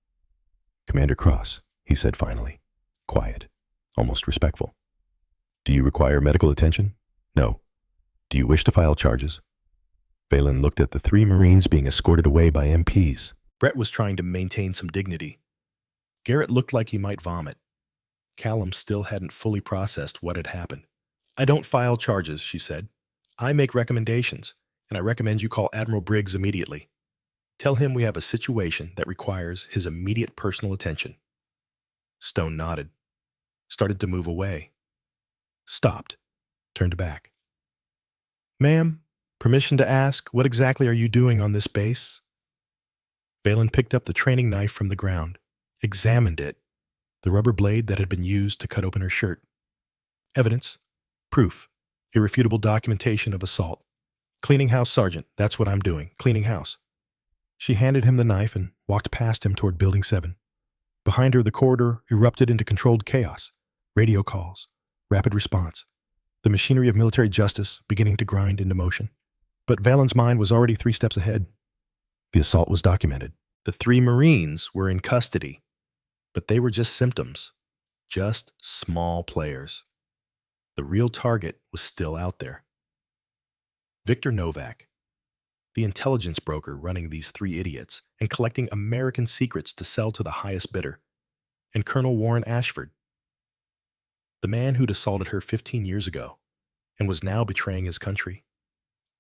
"Commander Cross," he said finally, quiet, almost respectful. "Do you require medical attention? No. Do you wish to file charges?" Valen looked at the 3 Marines being escorted away by MPs. Brett was trying to maintain some dignity. Garrett looked like he might vomit. Callum still hadn't fully processed what had happened. "I don't file charges," she said. "I make recommendations, and I recommend you call Admiral Briggs immediately. Tell him we have a situation that requires his immediate personal attention." Stone nodded, started to move away, stopped, turned back. Ma'am, permission to ask, what exactly are you doing on this base? Valen picked up the training knife from the ground, examined it, the rubber blade that had been used to cut open her shirt. Evidence, proof, irrefutable documentation of assault. Cleaning house, Sergeant, that's what I'm doing, cleaning house. She handed him the knife and walked past him toward Building 7. Behind her, the corridor erupted into controlled chaos. Radio calls, rapid response, the machinery of military justice beginning to grind into motion. But Valen's mind was already 3 steps ahead. The assault was documented. The 3 Marines were in custody, but they were just symptoms, just small players. The real target was still out there. Victor Novak, the intelligence broker running these 3 idiots and collecting American secrets to sell to the highest bidder, and Colonel Warren Ashford, the man who'd assaulted her 15 years ago and was now betraying his country,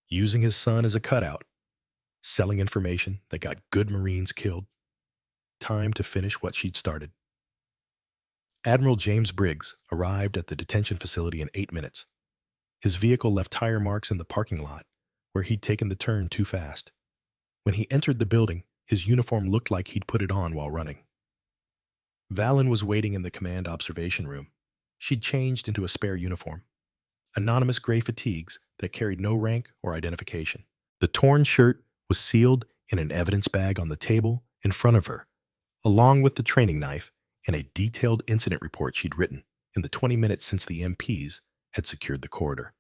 using his son as a cutout, selling information that got good Marines killed. Time to finish what she'd started. Admiral James Briggs arrived at the detention facility in 8 minutes. His vehicle left tire marks in the parking lot where he'd taken the turn too fast. When he entered the building, his uniform looked like he'd put it on while running. Valen was waiting in the command observation room. She'd changed into a spare uniform, anonymous gray fatigues that carried no rank or identification. The torn shirt was sealed in an evidence bag on the table in front of her, along with the training knife and a detailed incident report she'd written in the 20 minutes since the MPs had secured the corridor.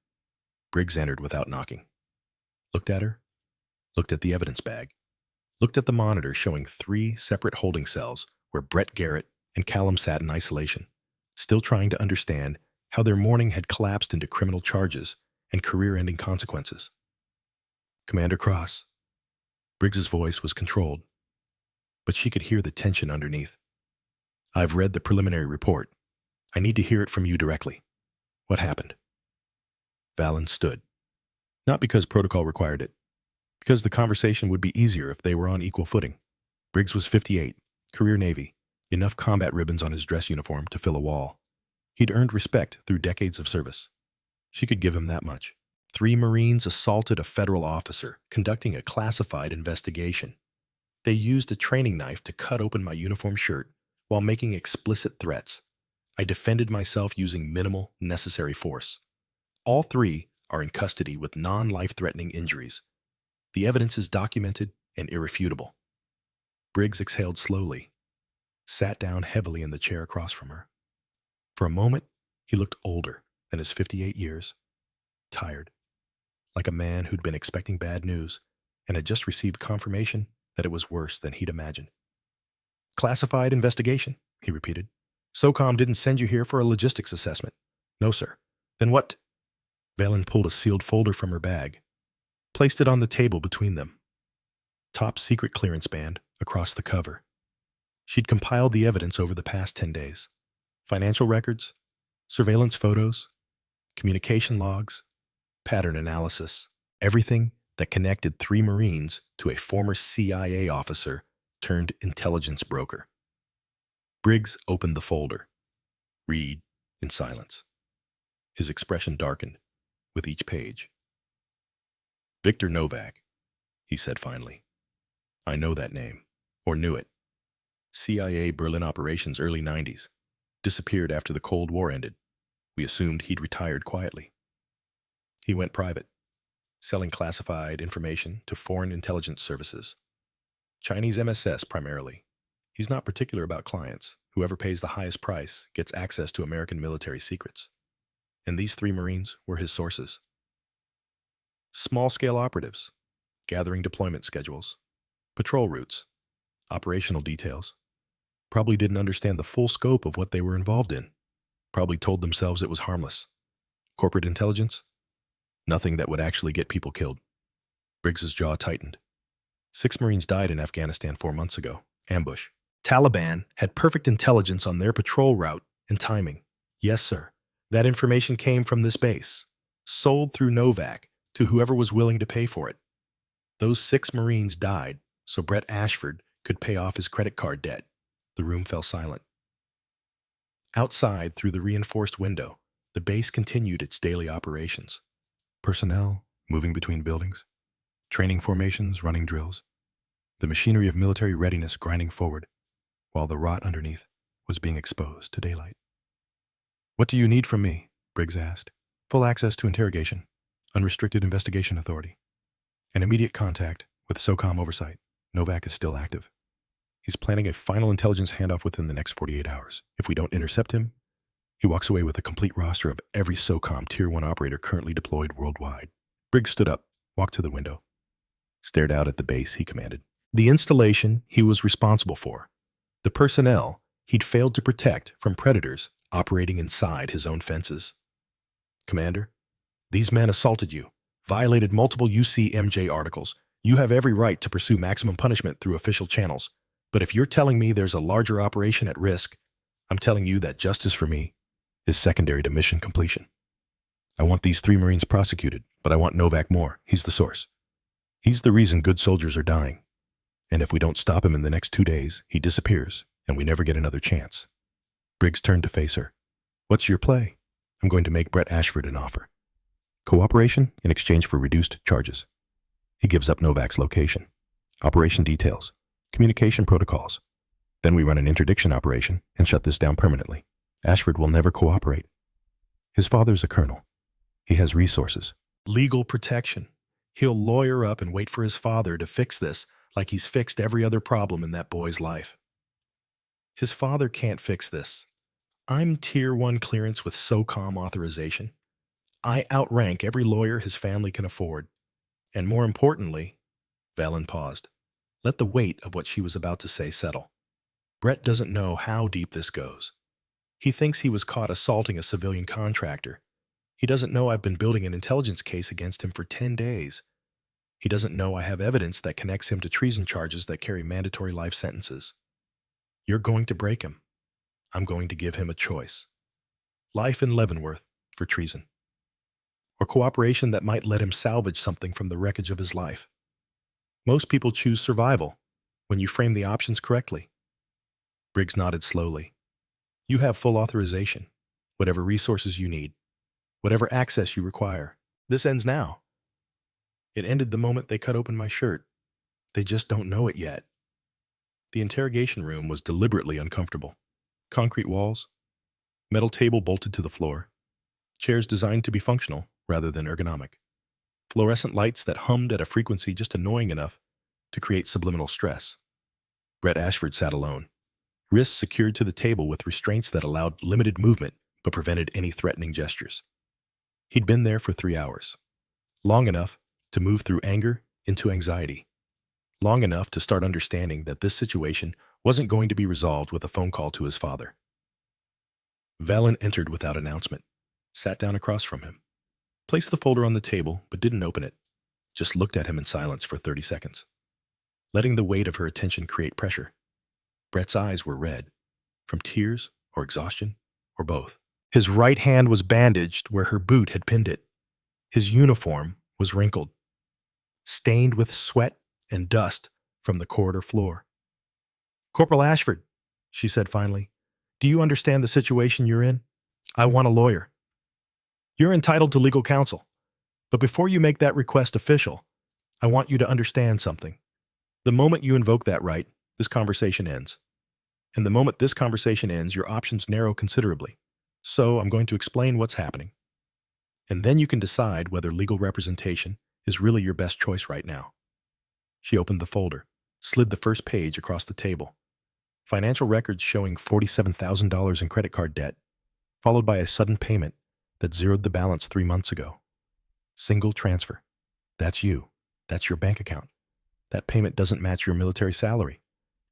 Briggs entered without knocking. Looked at her, looked at the evidence bag, looked at the monitor showing 3 separate holding cells where Brett Garrett and Callum sat in isolation, still trying to understand how their morning had collapsed into criminal charges and career-ending consequences. Commander Cross. Briggs's voice was controlled, but she could hear the tension underneath. I've read the preliminary report. I need to hear it from you directly. What happened? Valen stood. Not because protocol required it, because the conversation would be easier if they were on equal footing. Briggs was 58, career Navy, enough combat ribbons on his dress uniform to fill a wall. He'd earned respect through decades of service. She could give him that much. 3 Marines assaulted a federal officer conducting a classified investigation. They used a training knife to cut open my uniform shirt while making explicit threats. I defended myself using minimal, necessary force. All 3 are in custody with non-life-threatening injuries. The evidence is documented and irrefutable. Briggs exhaled slowly, sat down heavily in the chair across from her. For a moment, he looked older than his 58 years, tired, like a man who'd been expecting bad news and had just received confirmation that it was worse than he'd imagined. Classified investigation, he repeated. SOCOM didn't send you here for a logistics assessment. No, sir. Then what? Valen pulled a sealed folder from her bag, placed it on the table between them. Top secret clearance band across the cover. She'd compiled the evidence over the past 10 days. Financial records, surveillance photos, communication logs, pattern analysis. Everything that connected 3 Marines to a former CIA officer turned intelligence broker. Briggs opened the folder. Read in silence. His expression darkened with each page. Victor Novak, he said finally. I know that name, or knew it. CIA Berlin operations early 90s. Disappeared after the Cold War ended. We assumed he'd retired quietly. He went private, selling classified information to foreign intelligence services. Chinese MSS primarily. He's not particular about clients. Whoever pays the highest price gets access to American military secrets. And these 3 Marines were his sources. Small-scale operatives, gathering deployment schedules, patrol routes, operational details. Probably didn't understand the full scope of what they were involved in. Probably told themselves it was harmless. Corporate intelligence? Nothing that would actually get people killed. Briggs's jaw tightened. 6 Marines died in Afghanistan 4 months ago. Ambush. Taliban had perfect intelligence on their patrol route and timing. Yes, sir. That information came from this base. Sold through Novak to whoever was willing to pay for it. Those 6 Marines died so Brett Ashford could pay off his credit card debt. The room fell silent. Outside, through the reinforced window, the base continued its daily operations. Personnel moving between buildings, training formations, running drills, the machinery of military readiness grinding forward, while the rot underneath was being exposed to daylight. "What do you need from me?" Briggs asked. "Full access to interrogation, unrestricted investigation authority, and immediate contact with SOCOM oversight. Novak is still active. He's planning a final intelligence handoff within the next 48 hours. If we don't intercept him, he walks away with a complete roster of every SOCOM Tier 1 operator currently deployed worldwide." Briggs stood up, walked to the window, stared out at the base he commanded. The installation he was responsible for, the personnel he'd failed to protect from predators operating inside his own fences. "Commander, these men assaulted you, violated multiple UCMJ articles. You have every right to pursue maximum punishment through official channels. But if you're telling me there's a larger operation at risk, I'm telling you that justice for me is secondary to mission completion. I want these 3 Marines prosecuted, but I want Novak more. He's the source. He's the reason good soldiers are dying. And if we don't stop him in the next 2 days, he disappears, and we never get another chance." Briggs turned to face her. "What's your play?" "I'm going to make Brett Ashford an offer. Cooperation in exchange for reduced charges. He gives up Novak's location, operation details, communication protocols. Then we run an interdiction operation and shut this down permanently. Ashford will never cooperate. His father's a colonel. He has resources. Legal protection. He'll lawyer up and wait for his father to fix this like he's fixed every other problem in that boy's life. His father can't fix this. I'm Tier 1 clearance with SOCOM authorization. I outrank every lawyer his family can afford. And more importantly," Valen paused. Let the weight of what she was about to say settle. "Brett doesn't know how deep this goes. He thinks he was caught assaulting a civilian contractor. He doesn't know I've been building an intelligence case against him for 10 days. He doesn't know I have evidence that connects him to treason charges that carry mandatory life sentences. You're going to break him. I'm going to give him a choice. Life in Leavenworth for treason. Or cooperation that might let him salvage something from the wreckage of his life. Most people choose survival when you frame the options correctly." Briggs nodded slowly. "You have full authorization, whatever resources you need, whatever access you require. This ends now. It ended the moment they cut open my shirt. They just don't know it yet." The interrogation room was deliberately uncomfortable. Concrete walls, metal table bolted to the floor, chairs designed to be functional rather than ergonomic, fluorescent lights that hummed at a frequency just annoying enough to create subliminal stress. Brett Ashford sat alone, wrists secured to the table with restraints that allowed limited movement but prevented any threatening gestures. He'd been there for 3 hours, long enough to move through anger into anxiety, long enough to start understanding that this situation wasn't going to be resolved with a phone call to his father. Valen entered without announcement, sat down across from him, placed the folder on the table but didn't open it, just looked at him in silence for 30 seconds, letting the weight of her attention create pressure. Brett's eyes were red, from tears or exhaustion or both. His right hand was bandaged where her boot had pinned it. His uniform was wrinkled, stained with sweat and dust from the corridor floor. "Corporal Ashford," she said finally, "do you understand the situation you're in? I want a lawyer. You're entitled to legal counsel, but before you make that request official, I want you to understand something. The moment you invoke that right, this conversation ends. And the moment this conversation ends, your options narrow considerably. So I'm going to explain what's happening. And then you can decide whether legal representation is really your best choice right now." She opened the folder, slid the first page across the table. Financial records showing $47,000 in credit card debt, followed by a sudden payment that zeroed the balance 3 months ago. Single transfer. That's you. That's your bank account. That payment doesn't match your military salary,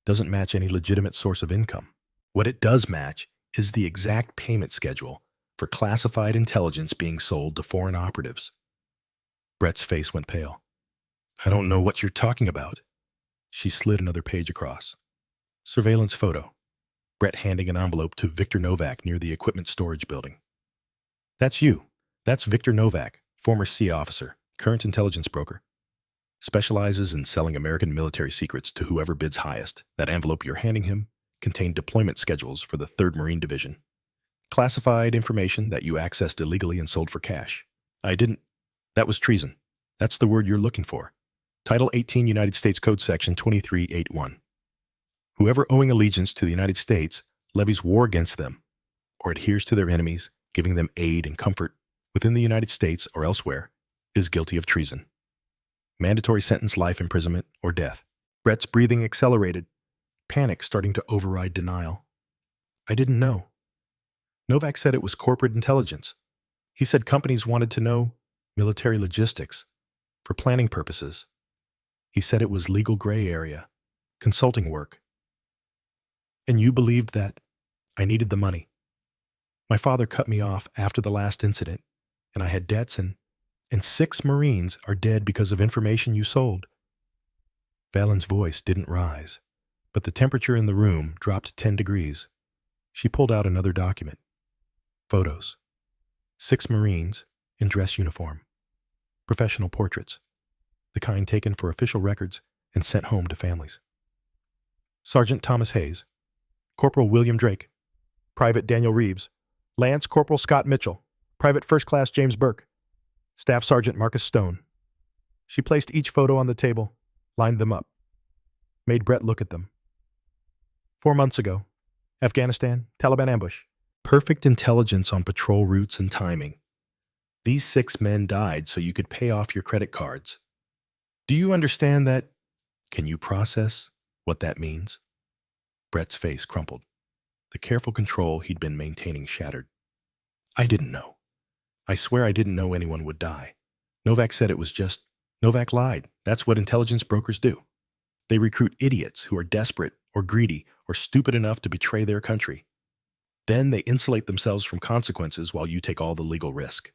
doesn't match any legitimate source of income. What it does match is the exact payment schedule for classified intelligence being sold to foreign operatives. Brett's face went pale. "I don't know what you're talking about." She slid another page across. Surveillance photo. Brett handing an envelope to Victor Novak near the equipment storage building. "That's you. That's Victor Novak, former sea officer, current intelligence broker. Specializes in selling American military secrets to whoever bids highest. That envelope you're handing him contained deployment schedules for the 3rd Marine Division. Classified information that you accessed illegally and sold for cash. I didn't. That was treason. That's the word you're looking for. Title 18 United States Code Section 2381. Whoever owing allegiance to the United States levies war against them or adheres to their enemies, giving them aid and comfort within the United States or elsewhere, is guilty of treason. Mandatory sentence, life imprisonment or death. Brett's breathing accelerated, panic starting to override denial. I didn't know. Novak said it was corporate intelligence. He said companies wanted to know military logistics for planning purposes. He said it was legal gray area, consulting work. And you believed that I needed the money. My father cut me off after the last incident, and I had debts, and 6 Marines are dead because of information you sold. Valen's voice didn't rise, but the temperature in the room dropped 10 degrees. She pulled out another document. Photos. 6 Marines in dress uniform. Professional portraits. The kind taken for official records and sent home to families. Sergeant Thomas Hayes. Corporal William Drake. Private Daniel Reeves. Lance Corporal Scott Mitchell. Private First Class James Burke. Staff Sergeant Marcus Stone. She placed each photo on the table, lined them up, made Brett look at them. 4 months ago, Afghanistan, Taliban ambush. Perfect intelligence on patrol routes and timing. These 6 men died so you could pay off your credit cards. Do you understand that? Can you process what that means? Brett's face crumpled. The careful control he'd been maintaining shattered. I didn't know. I swear I didn't know anyone would die. Novak said it was just... Novak lied. That's what intelligence brokers do. They recruit idiots who are desperate or greedy or stupid enough to betray their country. Then they insulate themselves from consequences while you take all the legal risk.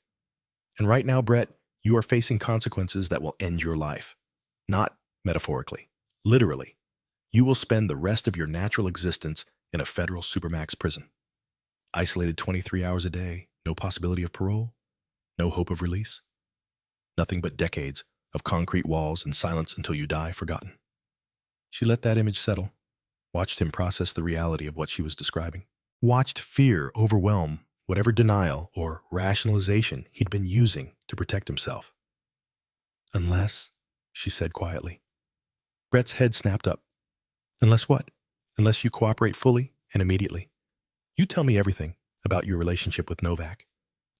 And right now, Brett, you are facing consequences that will end your life. Not metaphorically, literally. You will spend the rest of your natural existence in a federal supermax prison. Isolated 23 hours a day, no possibility of parole, no hope of release. Nothing but decades of concrete walls and silence until you die forgotten. She let that image settle, watched him process the reality of what she was describing, watched fear overwhelm whatever denial or rationalization he'd been using to protect himself. Unless, she said quietly. Brett's head snapped up. Unless what? Unless you cooperate fully and immediately. You tell me everything about your relationship with Novak,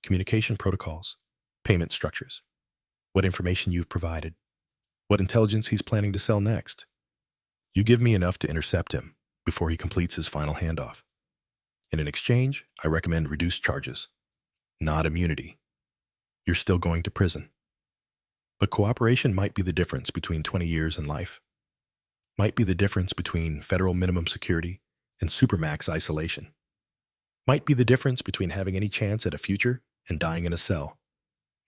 communication protocols, payment structures, what information you've provided, what intelligence he's planning to sell next. You give me enough to intercept him before he completes his final handoff. And in exchange, I recommend reduced charges, not immunity. You're still going to prison. But cooperation might be the difference between 20 years and life. Might be the difference between federal minimum security and supermax isolation. Might be the difference between having any chance at a future and dying in a cell.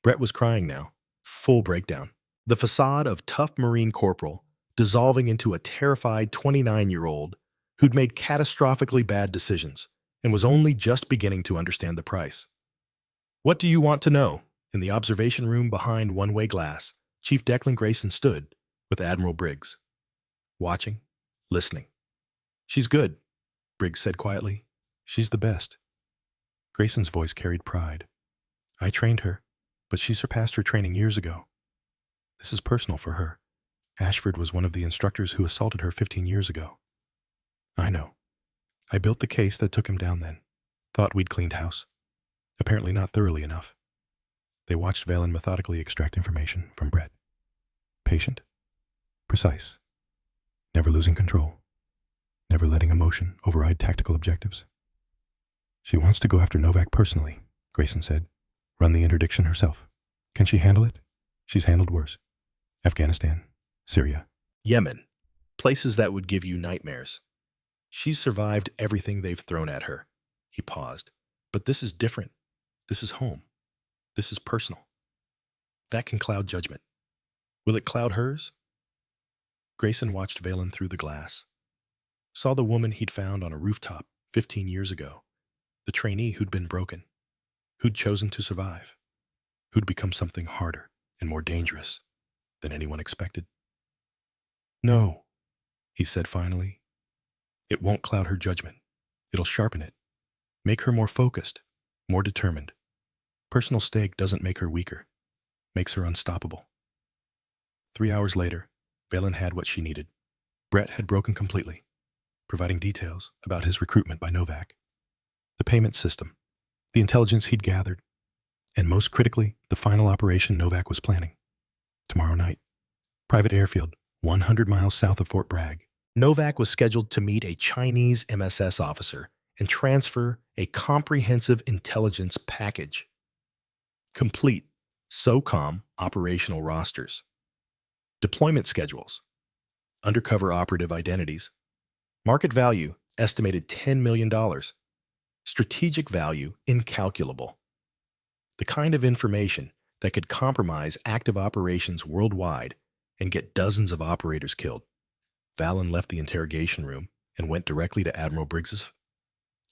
Brett was crying now, full breakdown. The facade of tough Marine corporal dissolving into a terrified 29-year-old who'd made catastrophically bad decisions and was only just beginning to understand the price. What do you want to know? In the observation room behind one-way glass, Chief Declan Grayson stood with Admiral Briggs. Watching, listening. She's good, Briggs said quietly. She's the best. Grayson's voice carried pride. I trained her, but she surpassed her training years ago. This is personal for her. Ashford was one of the instructors who assaulted her 15 years ago. I know. I built the case that took him down then. Thought we'd cleaned house. Apparently not thoroughly enough. They watched Valen methodically extract information from Brett. Patient. Precise. Never losing control. Never letting emotion override tactical objectives. She wants to go after Novak personally, Grayson said. Run the interdiction herself. Can she handle it? She's handled worse. Afghanistan. Syria. Yemen. Places that would give you nightmares. She's survived everything they've thrown at her. He paused. But this is different. This is home. This is personal. That can cloud judgment. Will it cloud hers? Grayson watched Valen through the glass. Saw the woman he'd found on a rooftop 15 years ago. The trainee who'd been broken. Who'd chosen to survive. Who'd become something harder and more dangerous than anyone expected. No, he said finally. It won't cloud her judgment. It'll sharpen it. Make her more focused, more determined. Personal stake doesn't make her weaker, makes her unstoppable. 3 hours later, Valen had what she needed. Brett had broken completely, providing details about his recruitment by Novak, the payment system, the intelligence he'd gathered, and most critically, the final operation Novak was planning. Tomorrow night, private airfield, 100 miles south of Fort Bragg. Novak was scheduled to meet a Chinese MSS officer and transfer a comprehensive intelligence package. Complete SOCOM operational rosters, deployment schedules, undercover operative identities, market value estimated $10 million, strategic value incalculable. The kind of information that could compromise active operations worldwide and get dozens of operators killed. Valen left the interrogation room and went directly to Admiral Briggs's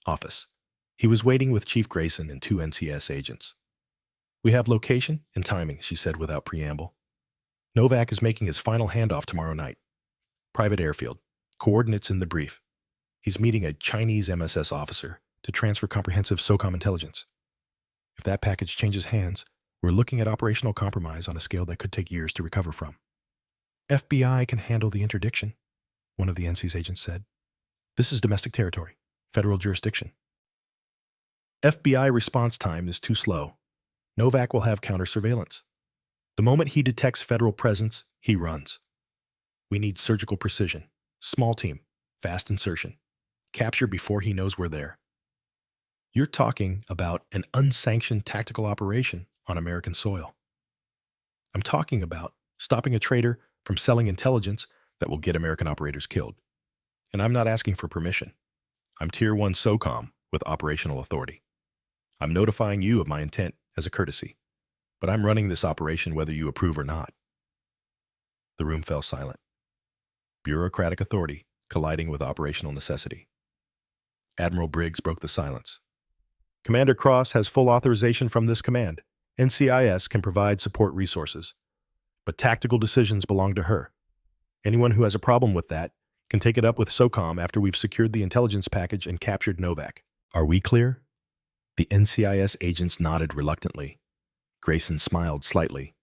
office. He was waiting with Chief Grayson and 2 NCS agents. "We have location and timing," she said without preamble. "Novak is making his final handoff tomorrow night. Private airfield. Coordinates in the brief. He's meeting a Chinese MSS officer to transfer comprehensive SOCOM intelligence. If that package changes hands, we're looking at operational compromise on a scale that could take years to recover from." "FBI can handle the interdiction," one of the NC's agents said. "This is domestic territory, federal jurisdiction." "FBI response time is too slow. Novak will have counter surveillance. The moment he detects federal presence, he runs. We need surgical precision, small team, fast insertion, capture before he knows we're there." "You're talking about an unsanctioned tactical operation on American soil." "I'm talking about stopping a traitor from selling intelligence that will get American operators killed. And I'm not asking for permission. I'm Tier 1 SOCOM with operational authority. I'm notifying you of my intent as a courtesy, but I'm running this operation whether you approve or not." The room fell silent. Bureaucratic authority colliding with operational necessity. Admiral Briggs broke the silence. "Commander Cross has full authorization from this command. NCIS can provide support resources, but tactical decisions belong to her. Anyone who has a problem with that can take it up with SOCOM after we've secured the intelligence package and captured Novak. Are we clear?" The NCIS agents nodded reluctantly. Grayson smiled slightly,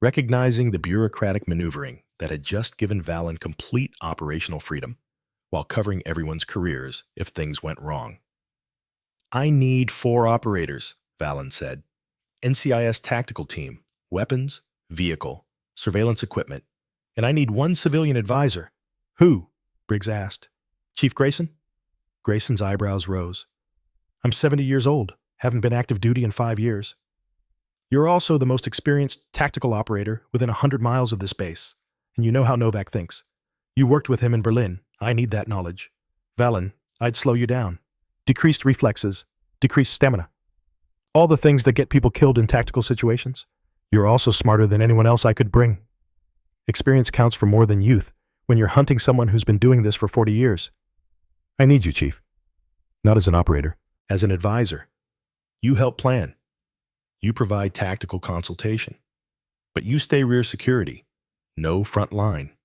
recognizing the bureaucratic maneuvering that had just given Valen complete operational freedom while covering everyone's careers if things went wrong. "I need 4 operators," Valen said. "NCIS tactical team, weapons, vehicle, surveillance equipment, and I need 1 civilian advisor." "Who?" Briggs asked. "Chief Grayson?" Grayson's eyebrows rose. "I'm 70 years old, haven't been active duty in 5 years. You're also the most experienced tactical operator within 100 miles of this base, and you know how Novak thinks. You worked with him in Berlin. I need that knowledge. Valen, I'd slow you down. Decreased reflexes, decreased stamina. All the things that get people killed in tactical situations. You're also smarter than anyone else I could bring. Experience counts for more than youth when you're hunting someone who's been doing this for 40 years. I need you, Chief. Not as an operator, as an advisor. You help plan. You provide tactical consultation. But you stay rear security. No front line."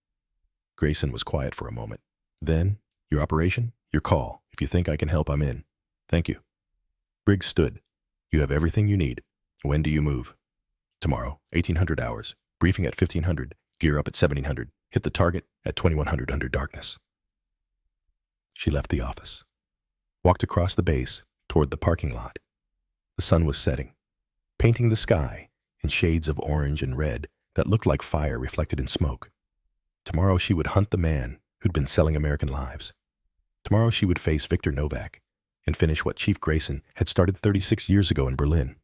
Grayson was quiet for a moment. Then, "Your operation, your call. If you think I can help, I'm in. Thank you." Briggs stood. "You have everything you need. When do you move?" "Tomorrow, 1800 hours. Briefing at 1500. Gear up at 1700. Hit the target at 2100 under darkness." She left the office, walked across the base toward the parking lot. The sun was setting, painting the sky in shades of orange and red that looked like fire reflected in smoke. Tomorrow she would hunt the man who'd been selling American lives. Tomorrow she would face Victor Novak and finish what Chief Grayson had started 36 years ago in Berlin.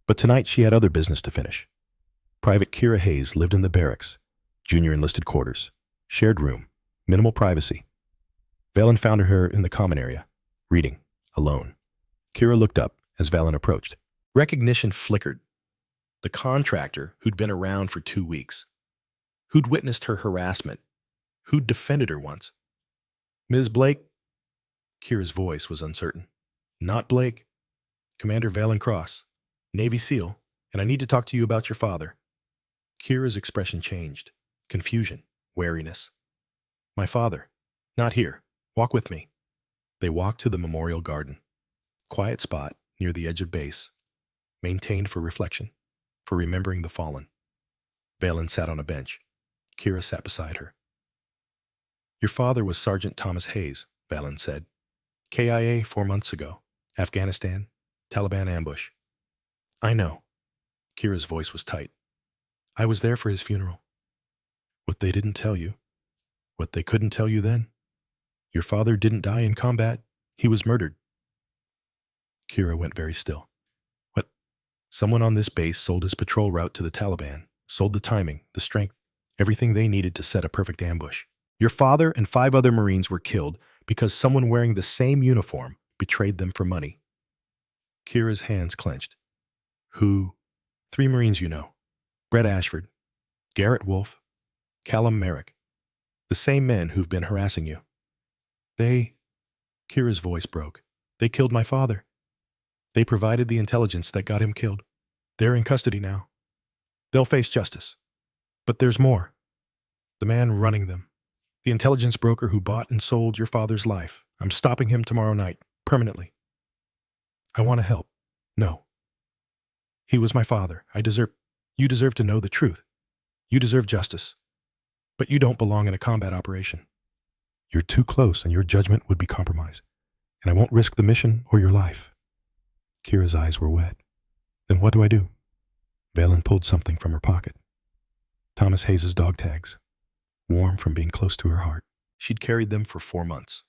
But tonight she had other business to finish. Private Kira Hayes lived in the barracks, junior enlisted quarters, shared room, minimal privacy. Valen found her in the common area, reading, alone. Kira looked up as Valen approached. Recognition flickered. The contractor who'd been around for 2 weeks, who'd witnessed her harassment, who'd defended her once. "Ms. Blake?" Kira's voice was uncertain. "Not Blake. Commander Valen Cross, Navy SEAL, and I need to talk to you about your father." Kira's expression changed. Confusion, wariness. "My father. Not here. Walk with me." They walked to the memorial garden. Quiet spot near the edge of base, maintained for reflection, for remembering the fallen. Valen sat on a bench. Kira sat beside her. Your father was Sergeant Thomas Hayes, Valen said. KIA 4 months ago. Afghanistan. Taliban ambush. I know. Kira's voice was tight. I was there for his funeral. What they didn't tell you. What they couldn't tell you then. Your father didn't die in combat. He was murdered. Kira went very still. What? Someone on this base sold his patrol route to the Taliban, sold the timing, the strength, everything they needed to set a perfect ambush. Your father and 5 other Marines were killed because someone wearing the same uniform betrayed them for money. Kira's hands clenched. Who? 3 Marines you know. Brett Ashford, Garrett Wolfe, Callum Merrick. The same men who've been harassing you. Kira's voice broke. They killed my father. They provided the intelligence that got him killed. They're in custody now. They'll face justice. But there's more. The man running them. The intelligence broker who bought and sold your father's life. I'm stopping him tomorrow night, permanently. I want to help. No. He was my father. You deserve to know the truth. You deserve justice. But you don't belong in a combat operation. You're too close and your judgment would be compromised. And I won't risk the mission or your life. Kira's eyes were wet. Then what do I do? Valen pulled something from her pocket. Thomas Hayes' dog tags, warm from being close to her heart. She'd carried them for 4 months.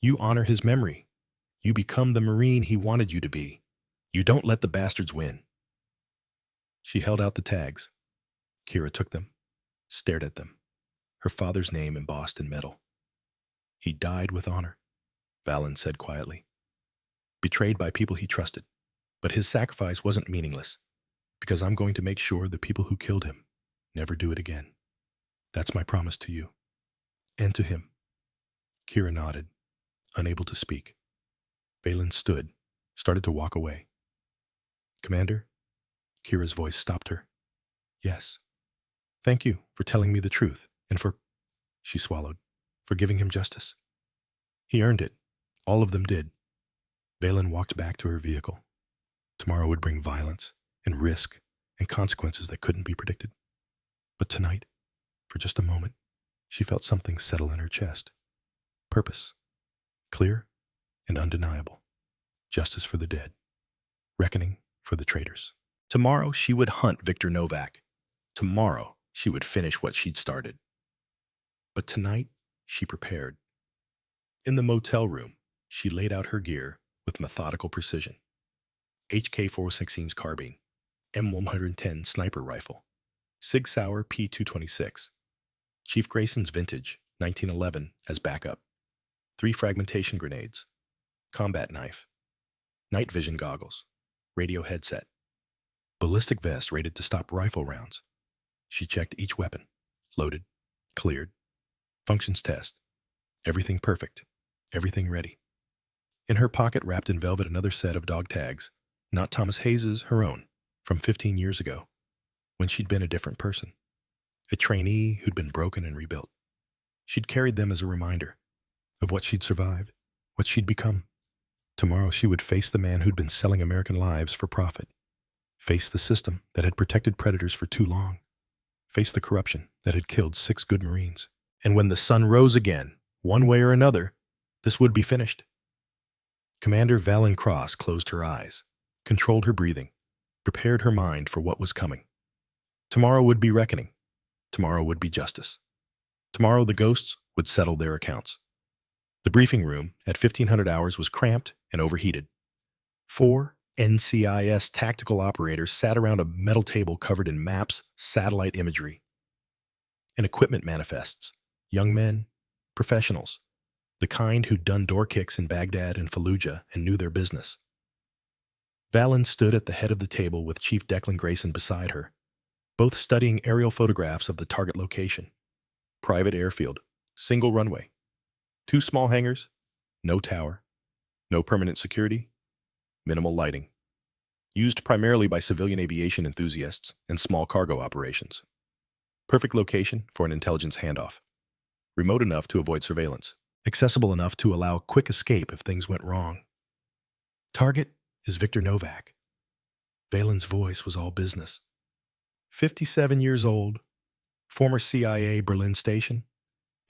You honor his memory. You become the Marine he wanted you to be. You don't let the bastards win. She held out the tags. Kira took them, stared at them, her father's name embossed in metal. He died with honor, Valen said quietly. Betrayed by people he trusted. But his sacrifice wasn't meaningless, because I'm going to make sure the people who killed him never do it again. That's my promise to you. And to him. Kira nodded, unable to speak. Valen stood, started to walk away. Commander? Kira's voice stopped her. Yes. Thank you for telling me the truth, and for, she swallowed, for giving him justice. He earned it. All of them did. Valen walked back to her vehicle. Tomorrow would bring violence and risk and consequences that couldn't be predicted. But tonight, for just a moment, she felt something settle in her chest. Purpose. Clear and undeniable. Justice for the dead. Reckoning for the traitors. Tomorrow she would hunt Victor Novak. Tomorrow she would finish what she'd started. But tonight she prepared. In the motel room, she laid out her gear with methodical precision. HK-416's carbine, M110 sniper rifle, Sig Sauer P226, Chief Grayson's vintage, 1911 as backup, 3 fragmentation grenades, combat knife, night vision goggles, radio headset, ballistic vest rated to stop rifle rounds. She checked each weapon, loaded, cleared, functions test, everything perfect, everything ready. In her pocket, wrapped in velvet, another set of dog tags, not Thomas Hayes', her own, from 15 years ago, when she'd been a different person, a trainee who'd been broken and rebuilt. She'd carried them as a reminder of what she'd survived, what she'd become. Tomorrow she would face the man who'd been selling American lives for profit, face the system that had protected predators for too long, face the corruption that had killed 6 good Marines. And when the sun rose again, one way or another, this would be finished. Commander Valen Cross closed her eyes, controlled her breathing, prepared her mind for what was coming. Tomorrow would be reckoning. Tomorrow would be justice. Tomorrow the ghosts would settle their accounts. The briefing room at 1500 hours was cramped and overheated. 4 NCIS tactical operators sat around a metal table covered in maps, satellite imagery, and equipment manifests. Young men, professionals, the kind who'd done door kicks in Baghdad and Fallujah and knew their business. Valen stood at the head of the table with Chief Declan Grayson beside her, both studying aerial photographs of the target location. Private airfield, single runway, 2 small hangars, no tower, no permanent security, minimal lighting. Used primarily by civilian aviation enthusiasts and small cargo operations. Perfect location for an intelligence handoff. Remote enough to avoid surveillance. Accessible enough to allow quick escape if things went wrong. Target is Victor Novak. Valen's voice was all business. 57 years old, former CIA Berlin station,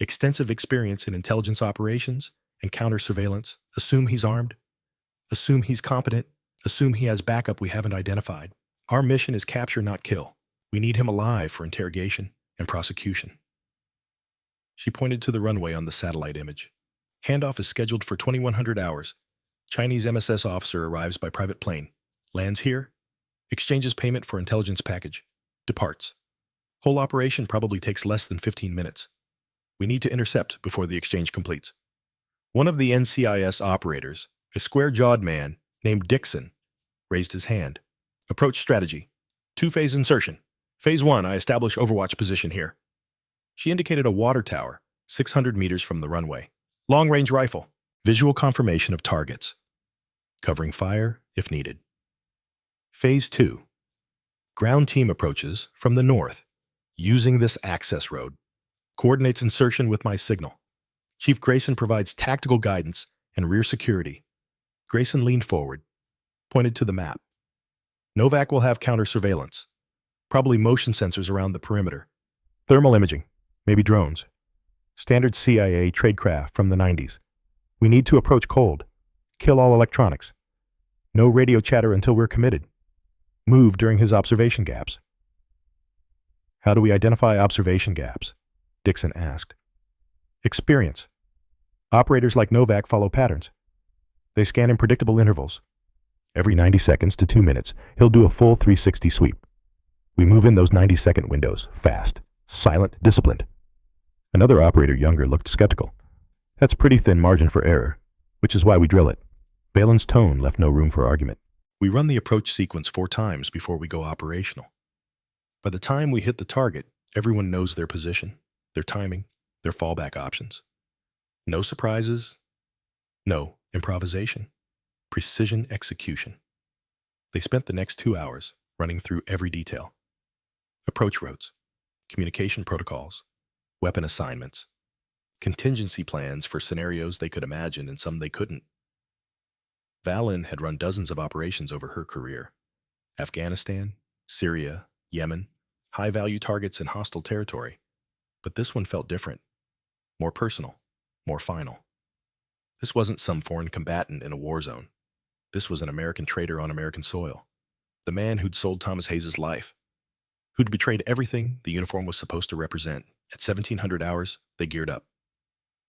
extensive experience in intelligence operations and counter-surveillance. Assume he's armed. Assume he's competent. Assume he has backup we haven't identified. Our mission is capture, not kill. We need him alive for interrogation and prosecution. She pointed to the runway on the satellite image. Handoff is scheduled for 2100 hours. Chinese MSS officer arrives by private plane. Lands here. Exchanges payment for intelligence package. Departs. Whole operation probably takes less than 15 minutes. We need to intercept before the exchange completes. One of the NCIS operators, a square-jawed man named Dixon, raised his hand. Approach strategy. 2-phase insertion. Phase 1, I establish overwatch position here. She indicated a water tower, 600 meters from the runway. Long-range rifle. Visual confirmation of targets. Covering fire if needed. Phase 2. Ground team approaches from the north, using this access road. Coordinates insertion with my signal. Chief Grayson provides tactical guidance and rear security. Grayson leaned forward, pointed to the map. Novak will have counter-surveillance. Probably motion sensors around the perimeter. Thermal imaging, maybe drones. Standard CIA tradecraft from the 90s. We need to approach cold. Kill all electronics. No radio chatter until we're committed. Move during his observation gaps. How do we identify observation gaps? Dixon asked. Experience. Operators like Novak follow patterns. They scan in predictable intervals. Every 90 seconds to 2 minutes, he'll do a full 360 sweep. We move in those 90-second windows, fast, silent, disciplined. Another operator, younger, looked skeptical. That's pretty thin margin for error, which is why we drill it. Valen's tone left no room for argument. We run the approach sequence 4 times before we go operational. By the time we hit the target, everyone knows their position, their timing, their fallback options. No surprises, no improvisation, precision execution. They spent the next 2 hours running through every detail. Approach routes, communication protocols, weapon assignments, contingency plans for scenarios they could imagine and some they couldn't. Valen had run dozens of operations over her career. Afghanistan, Syria, Yemen, high-value targets in hostile territory. But this one felt different, more personal, more final. This wasn't some foreign combatant in a war zone. This was an American traitor on American soil. The man who'd sold Thomas Hayes' life, who'd betrayed everything the uniform was supposed to represent. At 1700 hours, they geared up.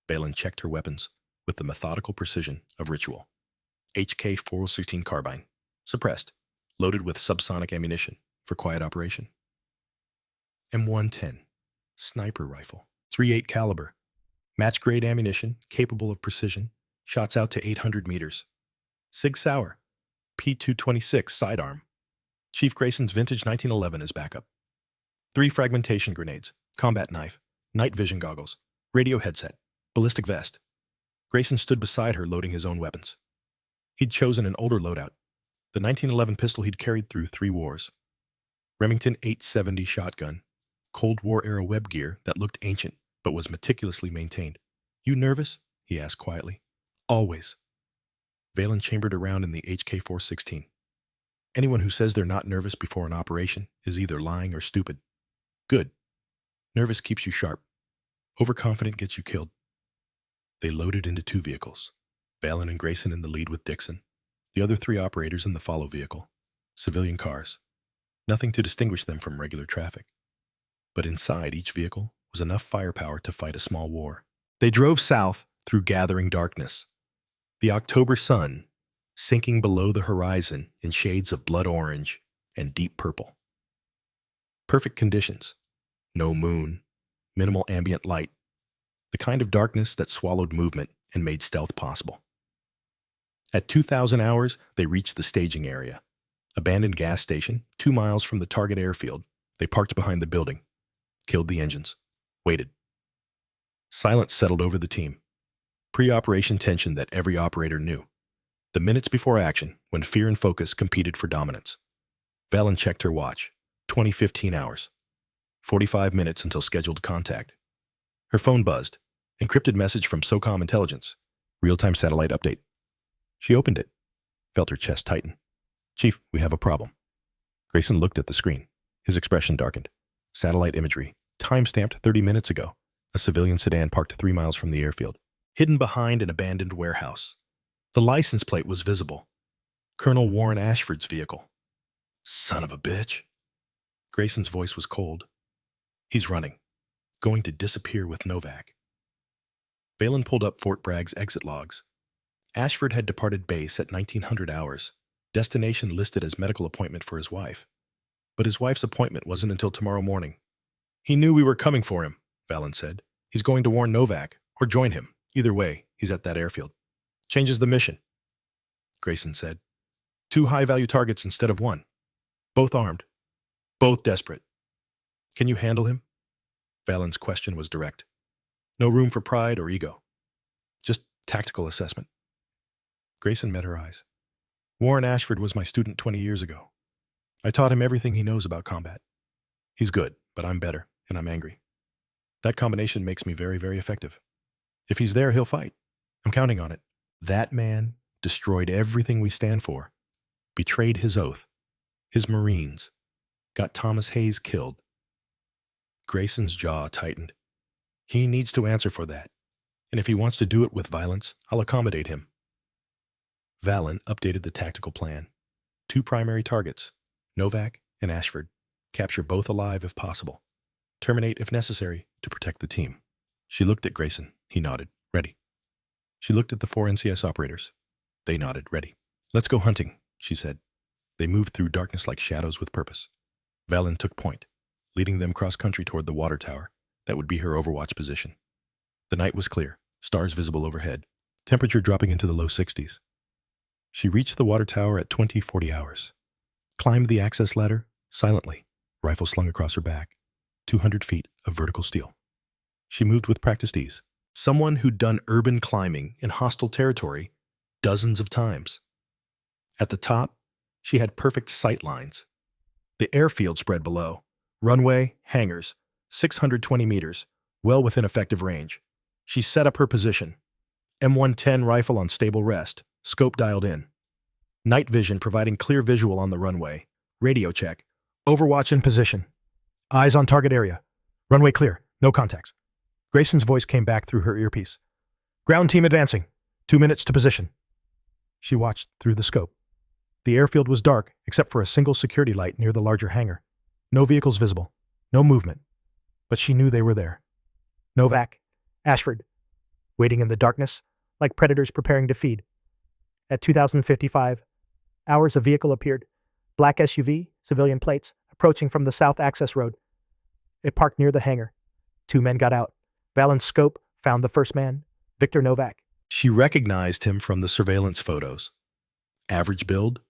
Valen checked her weapons with the methodical precision of ritual. HK-416 carbine, suppressed, loaded with subsonic ammunition for quiet operation. M110, sniper rifle, .38 caliber, match-grade ammunition capable of precision, shots out to 800 meters. Sig Sauer, P226 sidearm. Chief Grayson's vintage 1911 is backup. 3 fragmentation grenades, combat knife, night vision goggles, radio headset, ballistic vest. Grayson stood beside her loading his own weapons. He'd chosen an older loadout, the 1911 pistol he'd carried through 3 wars. Remington 870 shotgun, Cold War-era web gear that looked ancient but was meticulously maintained. You nervous? He asked quietly. Always. Valen chambered around in the HK-416. Anyone who says they're not nervous before an operation is either lying or stupid. Good. Nervous keeps you sharp. Overconfident gets you killed. They loaded into 2 vehicles. Valen and Grayson in the lead with Dixon. The other 3 operators in the follow vehicle. Civilian cars. Nothing to distinguish them from regular traffic. But inside each vehicle was enough firepower to fight a small war. They drove south through gathering darkness. The October sun sinking below the horizon in shades of blood orange and deep purple. Perfect conditions. No moon, minimal ambient light. The kind of darkness that swallowed movement and made stealth possible. At 2,000 hours, they reached the staging area. Abandoned gas station, 2 miles from the target airfield. They parked behind the building, killed the engines, waited. Silence settled over the team. Pre-operation tension that every operator knew. The minutes before action, when fear and focus competed for dominance. Valen checked her watch. 15 hours. 45 minutes until scheduled contact. Her phone buzzed. Encrypted message from SOCOM intelligence. Real-time satellite update. She opened it. felt her chest tighten. Chief, we have a problem. Grayson looked at the screen. His expression darkened. Satellite imagery. Time-stamped 30 minutes ago. A civilian sedan parked 3 miles from the airfield, hidden behind an abandoned warehouse. The license plate was visible. Colonel Warren Ashford's vehicle. Son of a bitch. Grayson's voice was cold. He's running. Going to disappear with Novak. Valen pulled up Fort Bragg's exit logs. Ashford had departed base at 1900 hours. Destination listed as medical appointment for his wife. But his wife's appointment wasn't until tomorrow morning. He knew we were coming for him, Valen said. He's going to warn Novak, or join him. Either way, he's at that airfield. Changes the mission, Grayson said. 2 high-value targets instead of 1. Both armed. Both desperate. Can you handle him? Valen's question was direct. No room for pride or ego. Just tactical assessment. Grayson met her eyes. Warren Ashford was my student 20 years ago. I taught him everything he knows about combat. He's good, but I'm better, and I'm angry. That combination makes me very, very effective. If he's there, he'll fight. I'm counting on it. That man destroyed everything we stand for, betrayed his oath, his Marines, got Thomas Hayes killed. Grayson's jaw tightened. He needs to answer for that, and if he wants to do it with violence, I'll accommodate him. Valen updated the tactical plan. 2 primary targets, Novak and Ashford. Capture both alive if possible. Terminate if necessary to protect the team. She looked at Grayson. He nodded. Ready. She looked at the 4 NCS operators. They nodded. Ready. Let's go hunting, she said. They moved through darkness like shadows with purpose. Valen took point, leading them cross-country toward the water tower. That would be her overwatch position. The night was clear, stars visible overhead, temperature dropping into the low 60s. She reached the water tower at 20:40 hours, climbed the access ladder silently, rifle slung across her back, 200 feet of vertical steel. She moved with practiced ease, someone who'd done urban climbing in hostile territory dozens of times. At the top, she had perfect sight lines. The airfield spread below, runway, hangars, 620 meters, well within effective range. She set up her position. M110 rifle on stable rest, scope dialed in. Night vision providing clear visual on the runway. Radio check. Overwatch in position. Eyes on target area. Runway clear. No contacts. Grayson's voice came back through her earpiece. Ground team advancing. 2 minutes to position. She watched through the scope. The airfield was dark, except for a single security light near the larger hangar. No vehicles visible. No movement. But she knew they were there. Novak, Ashford, waiting in the darkness, like predators preparing to feed. At 2055 hours, a vehicle appeared. Black SUV, civilian plates, approaching from the south access road. It parked near the hangar. 2 men got out. Valen's scope found the first man, Victor Novak. She recognized him from the surveillance photos. Average build,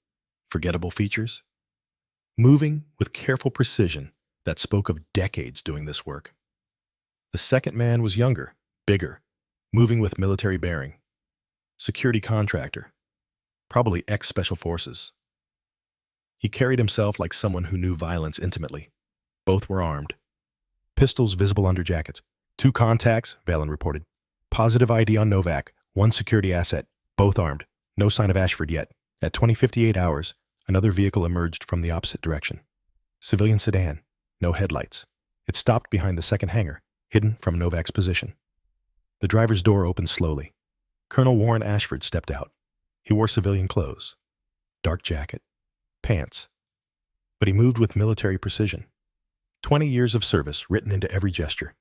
forgettable features. Moving with careful precision that spoke of decades doing this work. The second man was younger, bigger, moving with military bearing. Security contractor, probably ex-special forces. He carried himself like someone who knew violence intimately. Both were armed. Pistols visible under jackets. 2 contacts, Valen reported. Positive ID on Novak, 1 security asset, both armed. No sign of Ashford yet. At 20:58 hours, another vehicle emerged from the opposite direction. Civilian sedan, no headlights. It stopped behind the second hangar, hidden from Novak's position. The driver's door opened slowly. Colonel Warren Ashford stepped out. He wore civilian clothes, dark jacket, pants. But he moved with military precision. 20 years of service written into every gesture.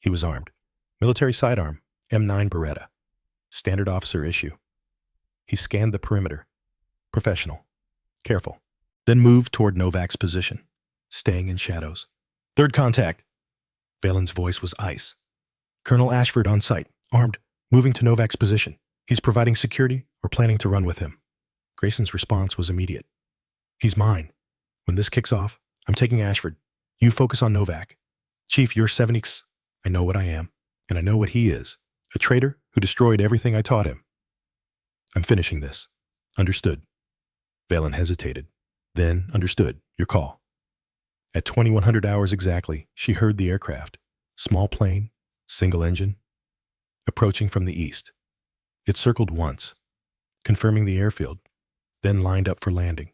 He was armed. Military sidearm, M9 Beretta. Standard officer issue. He scanned the perimeter. Professional. Careful. Then moved toward Novak's position, staying in shadows. Third contact. Valen's voice was ice. Colonel Ashford on site, armed, moving to Novak's position. He's providing security or planning to run with him. Grayson's response was immediate. He's mine. When this kicks off, I'm taking Ashford. You focus on Novak. Chief, you're 70. I know what I am, and I know what he is. A traitor who destroyed everything I taught him. I'm finishing this. Understood. Valen hesitated, then understood. Your call. At 2100 hours exactly, she heard the aircraft. Small plane, single engine, approaching from the east. It circled once, confirming the airfield, then lined up for landing.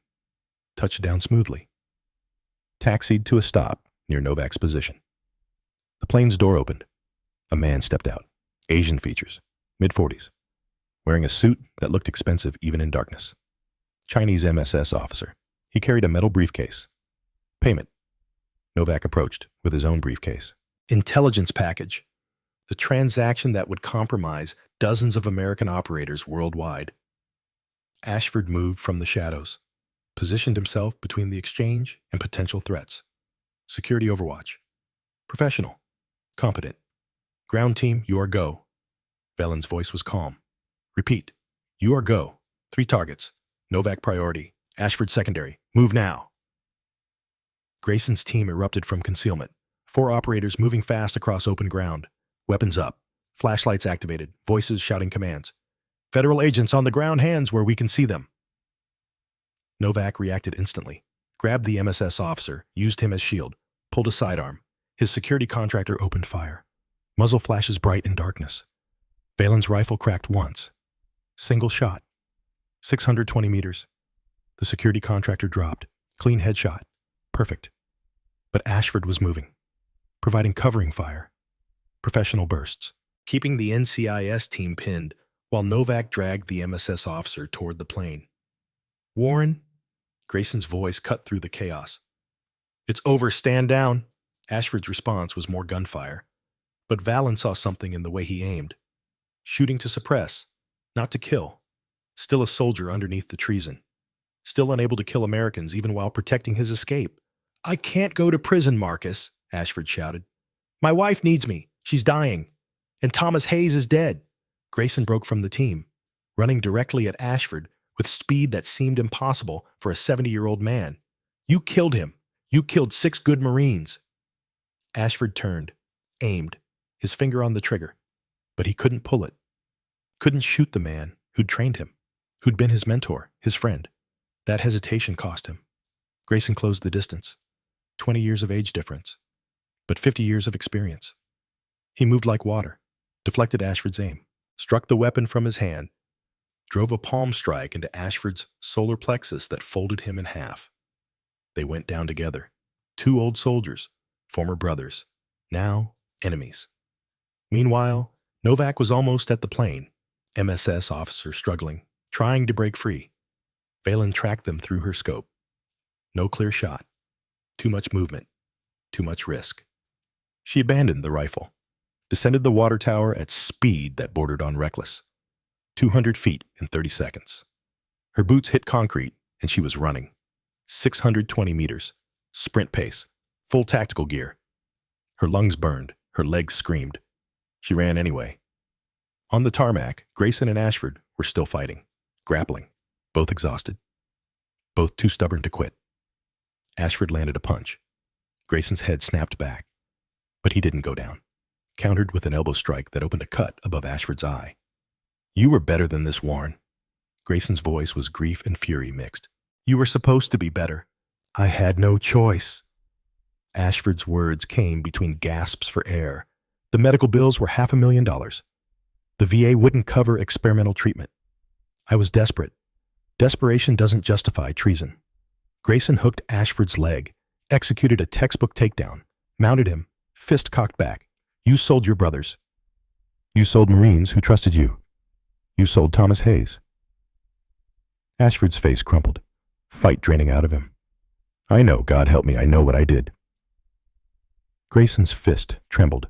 Touched down smoothly. Taxied to a stop near Novak's position. The plane's door opened. A man stepped out. Asian features, mid-40s, wearing a suit that looked expensive even in darkness. Chinese MSS officer. He carried a metal briefcase. Payment. Novak approached with his own briefcase. Intelligence package. The transaction that would compromise dozens of American operators worldwide. Ashford moved from the shadows, positioned himself between the exchange and potential threats. Security overwatch. Professional. Competent. Ground team, you are go. Velen's voice was calm. Repeat. You are go. 3 targets. Novak priority. Ashford secondary. Move now. Grayson's team erupted from concealment. 4 operators moving fast across open ground. Weapons up. Flashlights activated. Voices shouting commands. Federal agents on the ground, hands where we can see them. Novak reacted instantly. Grabbed the MSS officer, used him as shield, pulled a sidearm. His security contractor opened fire. Muzzle flashes bright in darkness. Velen's rifle cracked once. Single shot. 620 meters. The security contractor dropped. Clean headshot. Perfect. But Ashford was moving, providing covering fire. Professional bursts, keeping the NCIS team pinned while Novak dragged the MSS officer toward the plane. Warren? Grayson's voice cut through the chaos. It's over, stand down. Ashford's response was more gunfire. But Valen saw something in the way he aimed. Shooting to suppress, not to kill. Still a soldier underneath the treason. Still unable to kill Americans even while protecting his escape. I can't go to prison, Marcus, Ashford shouted. My wife needs me. She's dying. And Thomas Hayes is dead. Grayson broke from the team, running directly at Ashford with speed that seemed impossible for a 70-year-old man. You killed him. You killed 6 good Marines. Ashford turned, aimed, his finger on the trigger, but he couldn't pull it. Couldn't shoot the man who'd trained him, who'd been his mentor, his friend. That hesitation cost him. Grayson closed the distance. 20 years of age difference, but 50 years of experience. He moved like water, deflected Ashford's aim, struck the weapon from his hand, drove a palm strike into Ashford's solar plexus that folded him in half. They went down together. 2 old soldiers, former brothers, now enemies. Meanwhile, Novak was almost at the plane, MSS officer struggling, trying to break free. Valen tracked them through her scope. No clear shot. Too much movement. Too much risk. She abandoned the rifle, descended the water tower at speed that bordered on reckless. 200 feet in 30 seconds. Her boots hit concrete, and she was running. 620 meters. Sprint pace. Full tactical gear. Her lungs burned. Her legs screamed. She ran anyway. On the tarmac, Grayson and Ashford were still fighting, grappling, both exhausted, both too stubborn to quit. Ashford landed a punch. Grayson's head snapped back, but he didn't go down, countered with an elbow strike that opened a cut above Ashford's eye. You were better than this, Warren. Grayson's voice was grief and fury mixed. You were supposed to be better. I had no choice. Ashford's words came between gasps for air. The medical bills were $500,000. The VA wouldn't cover experimental treatment. I was desperate. Desperation doesn't justify treason. Grayson hooked Ashford's leg, executed a textbook takedown, mounted him, fist cocked back. You sold your brothers. You sold Marines who trusted you. You sold Thomas Hayes. Ashford's face crumpled, fight draining out of him. I know, God help me, I know what I did. Grayson's fist trembled.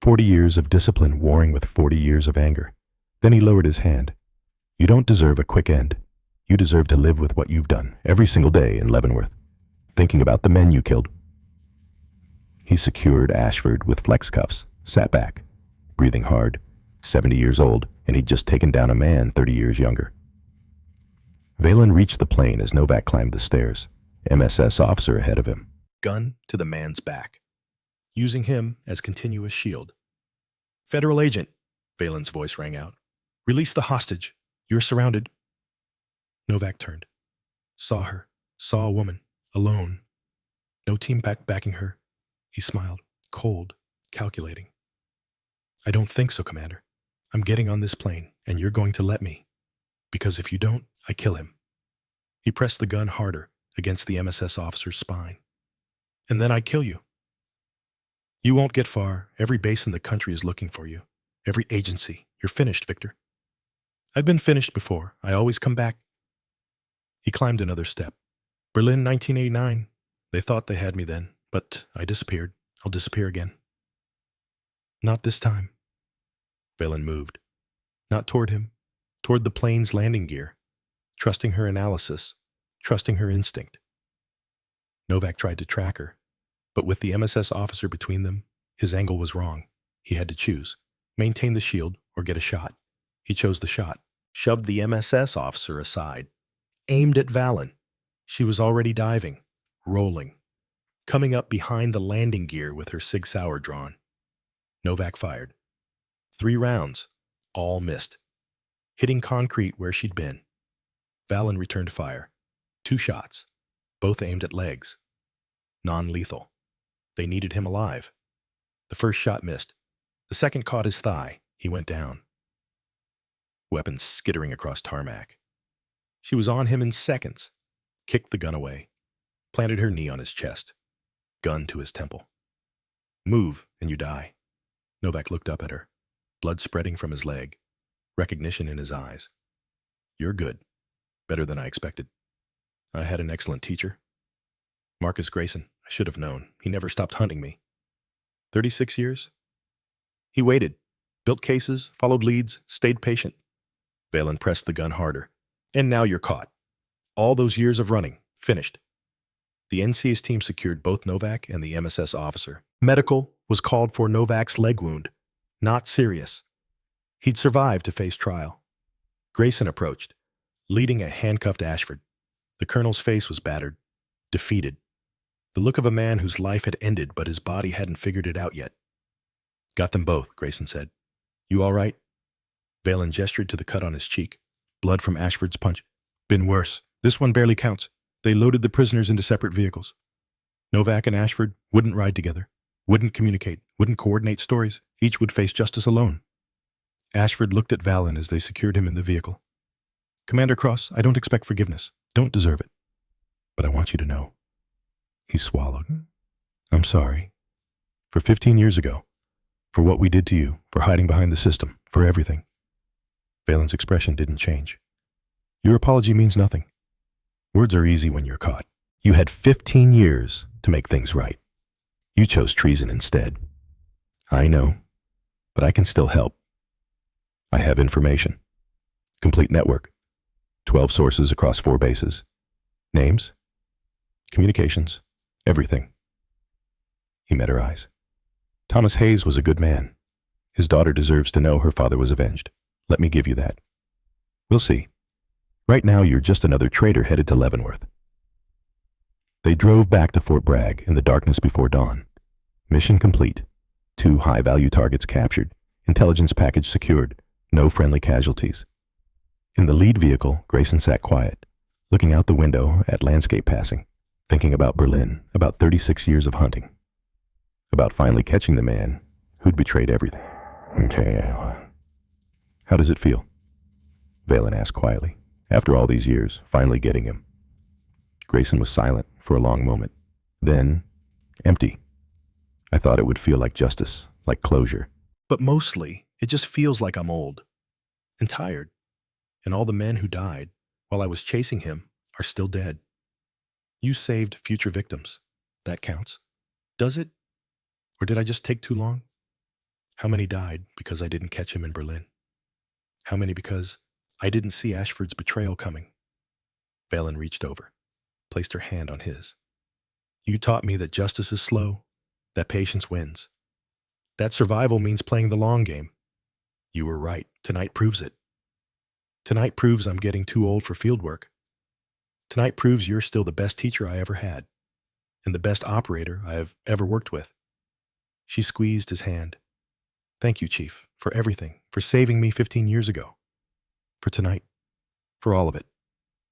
40 years of discipline warring with 40 years of anger. Then he lowered his hand. You don't deserve a quick end. You deserve to live with what you've done every single day in Leavenworth, thinking about the men you killed. He secured Ashford with flex cuffs, sat back, breathing hard, 70 years old, and he'd just taken down a man 30 years younger. Valen reached the plane as Novak climbed the stairs, MSS officer ahead of him. Gun to the man's back, using him as continuous shield. Federal agent, Valen's voice rang out. Release the hostage. You're surrounded. Novak turned. Saw her. Saw a woman. Alone. No team backing her. He smiled. Cold. Calculating. I don't think so, Commander. I'm getting on this plane, and you're going to let me. Because if you don't, I kill him. He pressed the gun harder against the MSS officer's spine. And then I kill you. You won't get far. Every base in the country is looking for you. Every agency. You're finished, Victor. I've been finished before. I always come back. He climbed another step. Berlin, 1989. They thought they had me then, but I disappeared. I'll disappear again. Not this time. Valen moved. Not toward him. Toward the plane's landing gear. Trusting her analysis. Trusting her instinct. Novak tried to track her, but with the MSS officer between them, his angle was wrong. He had to choose. Maintain the shield or get a shot. He chose the shot. Shoved the MSS officer aside. Aimed at Valen. She was already diving. Rolling. Coming up behind the landing gear with her Sig Sauer drawn. Novak fired. 3 rounds. All missed. Hitting concrete where she'd been. Valen returned fire. 2 shots. Both aimed at legs. Non-lethal. They needed him alive. The first shot missed. The second caught his thigh. He went down. Weapons skittering across tarmac. She was on him in seconds. Kicked the gun away. Planted her knee on his chest. Gun to his temple. Move, and you die. Novak looked up at her. Blood spreading from his leg. Recognition in his eyes. You're good. Better than I expected. I had an excellent teacher. Marcus Grayson. I should have known. He never stopped hunting me. 36 years? He waited. Built cases, followed leads, stayed patient. Valen pressed the gun harder. And now you're caught. All those years of running. Finished. The NCS team secured both Novak and the MSS officer. Medical was called for Novak's leg wound. Not serious. He'd survive to face trial. Grayson approached, leading a handcuffed Ashford. The colonel's face was battered, defeated. The look of a man whose life had ended, but his body hadn't figured it out yet. Got them both, Grayson said. You all right? Valen gestured to the cut on his cheek. Blood from Ashford's punch. Been worse. This one barely counts. They loaded the prisoners into separate vehicles. Novak and Ashford wouldn't ride together, wouldn't communicate, wouldn't coordinate stories. Each would face justice alone. Ashford looked at Valen as they secured him in the vehicle. Commander Cross, I don't expect forgiveness. Don't deserve it. But I want you to know. He swallowed. I'm sorry. For 15 years ago. For what we did to you. For hiding behind the system. For everything. Valen's expression didn't change. Your apology means nothing. Words are easy when you're caught. You had 15 years to make things right. You chose treason instead. I know, but I can still help. I have information. Complete network. 12 sources across 4 bases. Names. Communications. Everything. He met her eyes. Thomas Hayes was a good man. His daughter deserves to know her father was avenged. Let me give you that. We'll see. Right now, you're just another traitor headed to Leavenworth. They drove back to Fort Bragg in the darkness before dawn. Mission complete. 2 high-value targets captured. Intelligence package secured. No friendly casualties. In the lead vehicle, Grayson sat quiet, looking out the window at landscape passing, thinking about Berlin, about 36 years of hunting, about finally catching the man who'd betrayed everything. Okay. How does it feel? Valen asked quietly. After all these years, finally getting him. Grayson was silent for a long moment. Then, empty. I thought it would feel like justice, like closure. But mostly, it just feels like I'm old and tired. And all the men who died while I was chasing him are still dead. You saved future victims. That counts. Does it? Or did I just take too long? How many died because I didn't catch him in Berlin? How many because I didn't see Ashford's betrayal coming? Valen reached over, placed her hand on his. You taught me that justice is slow, that patience wins. That survival means playing the long game. You were right. Tonight proves it. Tonight proves I'm getting too old for field work. Tonight proves you're still the best teacher I ever had, and the best operator I have ever worked with. She squeezed his hand. Thank you, Chief, for everything, for saving me 15 years ago. For tonight. For all of it.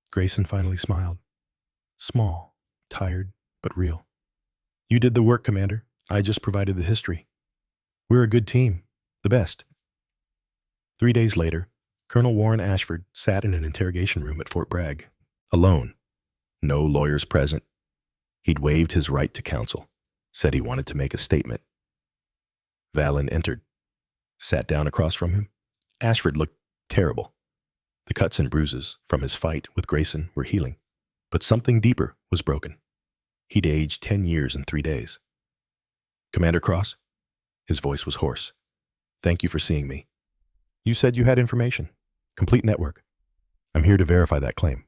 Grayson finally smiled. Small, tired, but real. You did the work, Commander. I just provided the history. We're a good team. The best. 3 days later, Colonel Warren Ashford sat in an interrogation room at Fort Bragg, alone, No lawyers present. He'd waived his right to counsel, said he wanted to make a statement. Valen entered, sat down across from him. Ashford looked terrible. The cuts and bruises from his fight with Grayson were healing, but something deeper was broken. He'd aged 10 years in 3 days. Commander Cross? His voice was hoarse. Thank you for seeing me. You said you had information. Complete network. I'm here to verify that claim.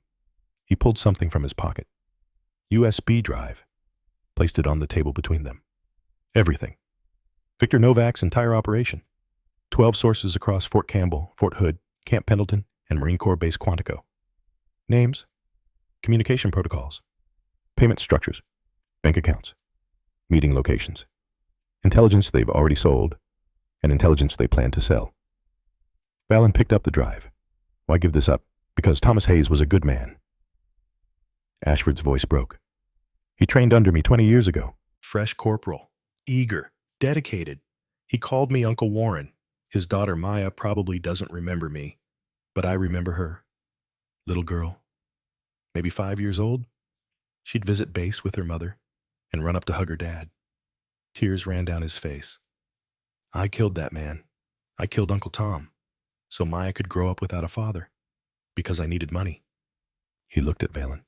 He pulled something from his pocket. USB drive. Placed it on the table between them. Everything. Victor Novak's entire operation. 12 sources across Fort Campbell, Fort Hood, Camp Pendleton, and Marine Corps Base Quantico. Names. Communication protocols. Payment structures. Bank accounts. Meeting locations. Intelligence they've already sold, and intelligence they plan to sell. Valen picked up the drive. Why give this up? Because Thomas Hayes was a good man. Ashford's voice broke. He trained under me 20 years ago. Fresh corporal. Eager. Dedicated. He called me Uncle Warren. His daughter Maya probably doesn't remember me, but I remember her. Little girl. Maybe 5 years old. She'd visit base with her mother and run up to hug her dad. Tears ran down his face. I killed that man. I killed Uncle Tom, so Maya could grow up without a father, because I needed money. He looked at Valen.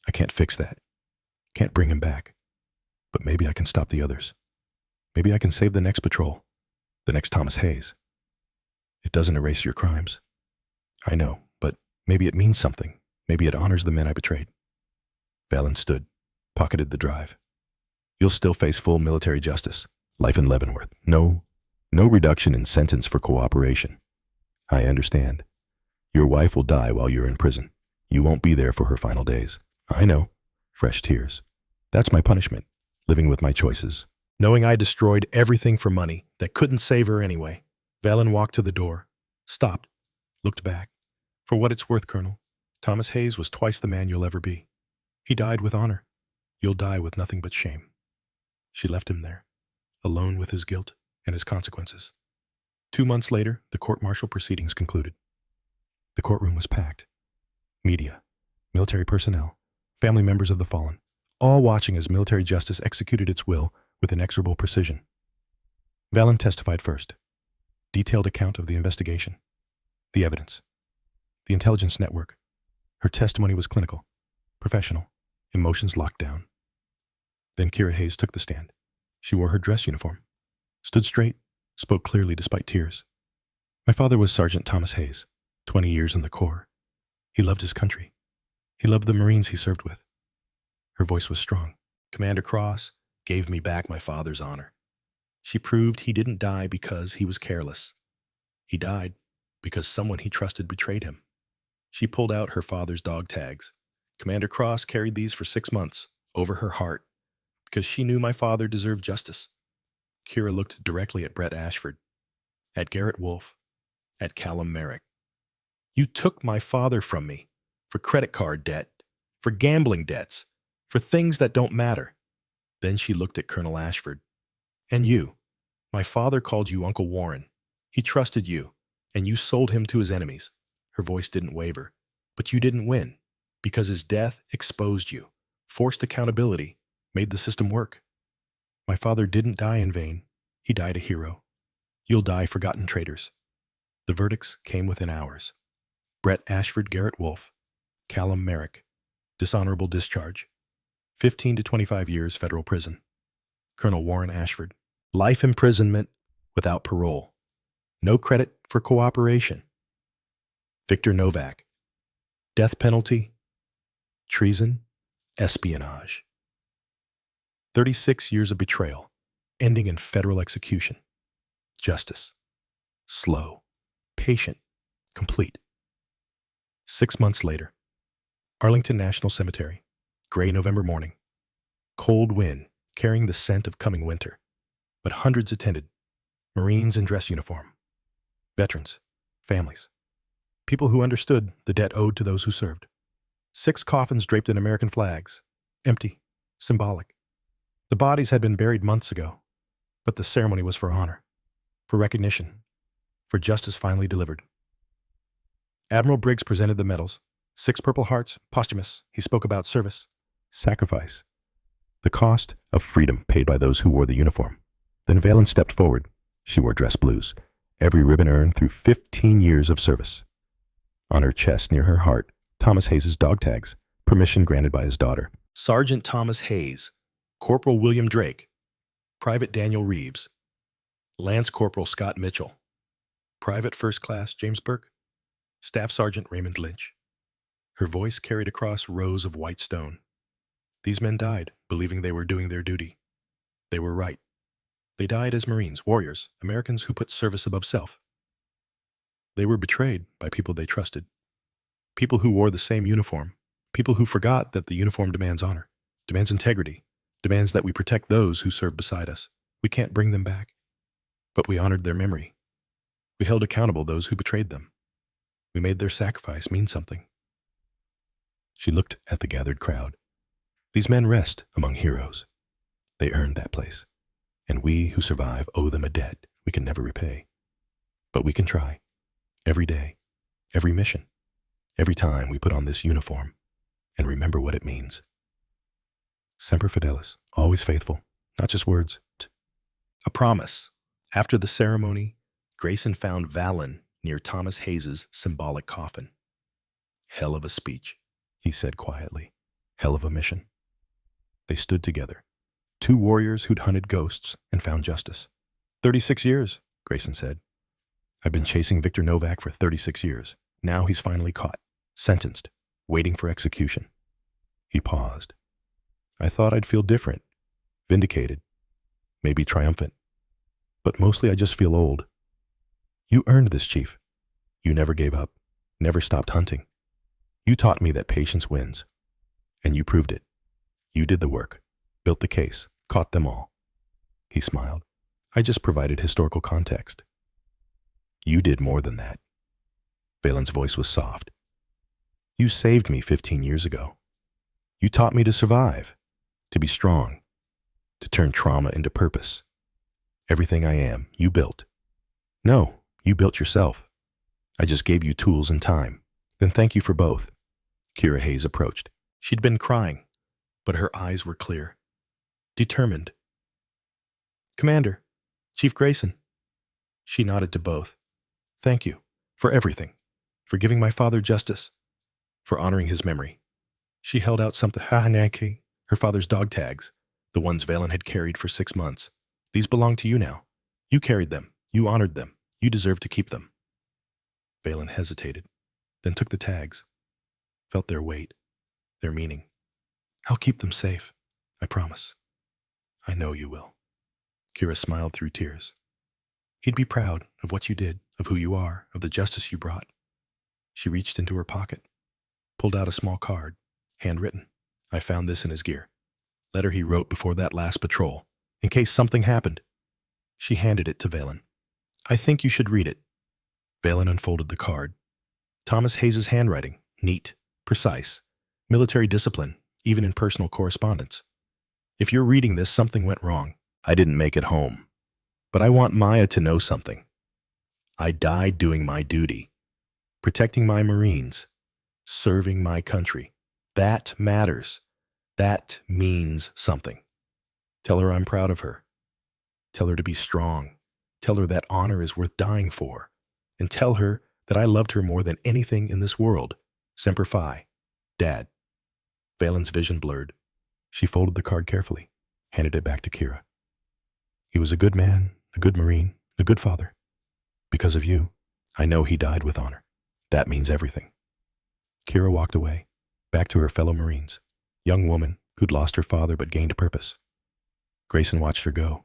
I can't fix that. Can't bring him back. But maybe I can stop the others. Maybe I can save the next patrol, the next Thomas Hayes. It doesn't erase your crimes. I know, but maybe it means something. Maybe it honors the men I betrayed. Valen stood, pocketed the drive. You'll still face full military justice, life in Leavenworth. No reduction in sentence for cooperation. I understand. Your wife will die while you're in prison. You won't be there for her final days. I know. Fresh tears. That's my punishment, living with my choices. Knowing I destroyed everything for money that couldn't save her anyway. Valen walked to the door, stopped, looked back. For what it's worth, Colonel, Thomas Hayes was twice the man you'll ever be. He died with honor. You'll die with nothing but shame. She left him there, alone with his guilt and his consequences. 2 months later, the court-martial proceedings concluded. The courtroom was packed. Media, military personnel, family members of the fallen, all watching as military justice executed its will with inexorable precision. Valen testified first. Detailed account of the investigation. The evidence. The intelligence network. Her testimony was clinical, professional, emotions locked down. Then Kira Hayes took the stand. She wore her dress uniform, stood straight, spoke clearly despite tears. My father was Sergeant Thomas Hayes, 20 years in the Corps. He loved his country. He loved the Marines he served with. Her voice was strong. Commander Cross gave me back my father's honor. She proved he didn't die because he was careless. He died because someone he trusted betrayed him. She pulled out her father's dog tags. Commander Cross carried these for 6 months, over her heart, because she knew my father deserved justice. Kira looked directly at Brett Ashford, at Garrett Wolfe, at Callum Merrick. You took my father from me for credit card debt, for gambling debts, for things that don't matter. Then she looked at Colonel Ashford. And you. My father called you Uncle Warren. He trusted you, and you sold him to his enemies. Her voice didn't waver. But you didn't win, because his death exposed you, forced accountability, made the system work. My father didn't die in vain. He died a hero. You'll die forgotten traitors. The verdicts came within hours. Brett Ashford Garrett Wolfe, Callum Merrick, dishonorable discharge, 15 to 25 years federal prison. Colonel Warren Ashford, life imprisonment without parole. No credit for cooperation. Victor Novak, death penalty, treason, espionage. 36 years of betrayal, ending in federal execution. Justice. Slow, patient, complete. 6 months later, Arlington National Cemetery, gray November morning. Cold wind, carrying the scent of coming winter. But hundreds attended, Marines in dress uniform. Veterans, families, people who understood the debt owed to those who served. 6 coffins draped in American flags, empty, symbolic. The bodies had been buried months ago, but the ceremony was for honor, for recognition, for justice finally delivered. Admiral Briggs presented the medals, 6 Purple Hearts, posthumous. He spoke about service,
Sacrifice. The cost of freedom paid by those who wore the uniform. Then Valen stepped forward. She wore dress blues, every ribbon earned through 15 years of service. On her chest, near her heart, Thomas Hayes's dog tags, permission granted by his daughter.
Sergeant Thomas Hayes, Corporal William Drake, Private Daniel Reeves, Lance Corporal Scott Mitchell, Private First Class James Burke, Staff Sergeant Raymond Lynch. Her voice carried across rows of white stone. These men died, believing they were doing their duty. They were right. They died as Marines, warriors, Americans who put service above self. They were betrayed by people they trusted, people who wore the same uniform, people who forgot that the uniform demands honor, demands integrity, demands that we protect those who serve beside us. We can't bring them back, but we honored their memory. We held accountable those who betrayed them. We made their sacrifice mean something. She looked at the gathered crowd. These men rest among heroes. They earned that place, and we who survive owe them a debt we can never repay. But we can try, every day, every mission, every time we put on this uniform and remember what it means. Semper Fidelis, always faithful, not just words. A promise. After the ceremony, Grayson found Valen near Thomas Hayes's symbolic coffin. Hell of a speech, he said quietly. Hell of a mission. They stood together, two warriors who'd hunted ghosts and found justice. 36 years, Grayson said. I've been chasing Victor Novak for 36 years. Now he's finally caught, sentenced, waiting for execution. He paused. I thought I'd feel different, vindicated, maybe triumphant. But mostly I just feel old. You earned this, Chief. You never gave up, never stopped hunting. You taught me that patience wins, and you proved it. You did the work, built the case, caught them all. He smiled. I just provided historical context. You did more than that. Valen's voice was soft. You saved me 15 years ago. You taught me to survive, to be strong, to turn trauma into purpose. Everything I am, you built. No, you built yourself. I just gave you tools and time. Then thank you for both. Kira Hayes approached. She'd been crying, but her eyes were clear, determined. Commander, Chief Grayson. She nodded to both. Thank you for everything, for giving my father justice, for honoring his memory. She held out something, her father's dog tags, the ones Valen had carried for 6 months. These belong to you now. You carried them. You honored them. You deserve to keep them. Valen hesitated, then took the tags, felt their weight, their meaning. I'll keep them safe, I promise. I know you will. Kira smiled through tears. He'd be proud of what you did, of who you are, of the justice you brought. She reached into her pocket, pulled out a small card, handwritten. I found this in his gear. Letter he wrote before that last patrol, in case something happened. She handed it to Valen. I think you should read it. Valen unfolded the card. Thomas Hayes's handwriting, neat, precise, military discipline, even in personal correspondence. If you're reading this, something went wrong. I didn't make it home. But I want Maya to know something. I died doing my duty, protecting my Marines, serving my country. That matters. That means something. Tell her I'm proud of her. Tell her to be strong. Tell her that honor is worth dying for. And tell her that I loved her more than anything in this world. Semper Fi. Dad. Valen's vision blurred. She folded the card carefully, handed it back to Kira. He was a good man, a good Marine, a good father. Because of you, I know he died with honor. That means everything. Kira walked away, back to her fellow Marines, young woman who'd lost her father but gained purpose. Grayson watched her go.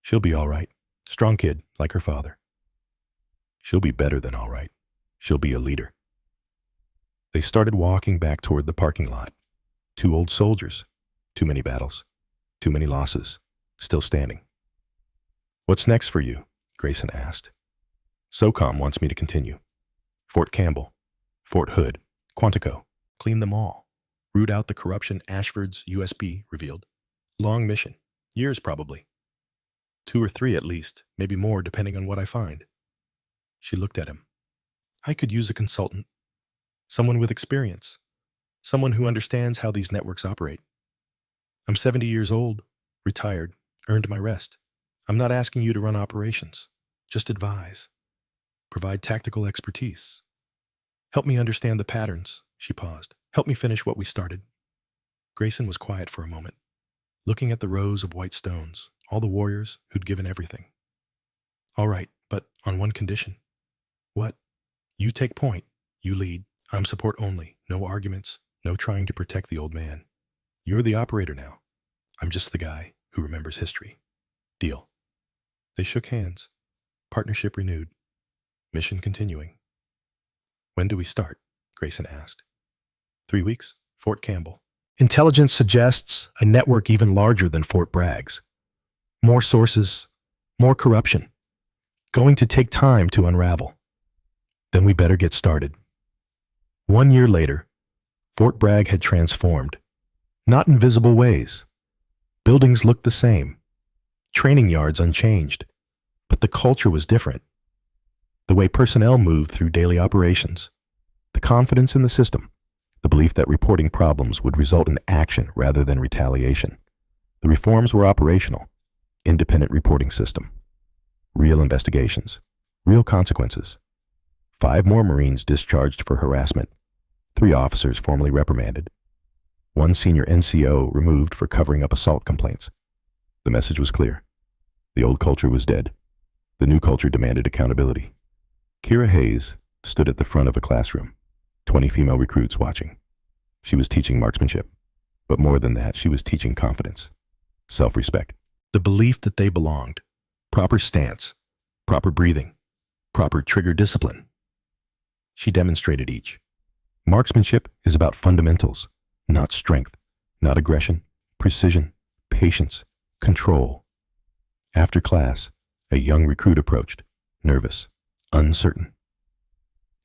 She'll be all right. Strong kid, like her father. She'll be better than all right. She'll be a leader. They started walking back toward the parking lot. Two old soldiers. Too many battles. Too many losses. Still standing. What's next for you? Grayson asked. SOCOM wants me to continue. Fort Campbell, Fort Hood, Quantico. Clean them all. Root out the corruption Ashford's USB revealed. Long mission. Years probably. 2 or 3 at least, maybe more depending on what I find. She looked at him. I could use a consultant. Someone with experience. Someone who understands how these networks operate. I'm 70 years old, retired, earned my rest. I'm not asking you to run operations. Just advise. Provide tactical expertise. Help me understand the patterns. She paused. Help me finish what we started. Grayson was quiet for a moment, looking at the rows of white stones, all the warriors who'd given everything. All right, but on one condition. What? You take point. You lead. I'm support only. No arguments. No trying to protect the old man. You're the operator now. I'm just the guy who remembers history. Deal. They shook hands. Partnership renewed. Mission continuing. When do we start? Grayson asked. 3 weeks. Fort Campbell. Intelligence suggests a network even larger than Fort Bragg's. More sources, more corruption. Going to take time to unravel. Then we better get started. 1 year later, Fort Bragg had transformed. Not in visible ways. Buildings looked the same. Training yards unchanged. But the culture was different. The way personnel moved through daily operations. The confidence in the system. The belief that reporting problems would result in action rather than retaliation. The reforms were operational. Independent reporting system. Real investigations. Real consequences. 5 more Marines discharged for harassment. 3 officers formally reprimanded. 1 senior NCO removed for covering up assault complaints. The message was clear. The old culture was dead. The new culture demanded accountability. Kira Hayes stood at the front of a classroom, 20 female recruits watching. She was teaching marksmanship, but more than that, she was teaching confidence, self-respect. The belief that they belonged, proper stance, proper breathing, proper trigger discipline. She demonstrated each. Marksmanship is about fundamentals, not strength, not aggression, precision, patience, control. After class, a young recruit approached, nervous, uncertain.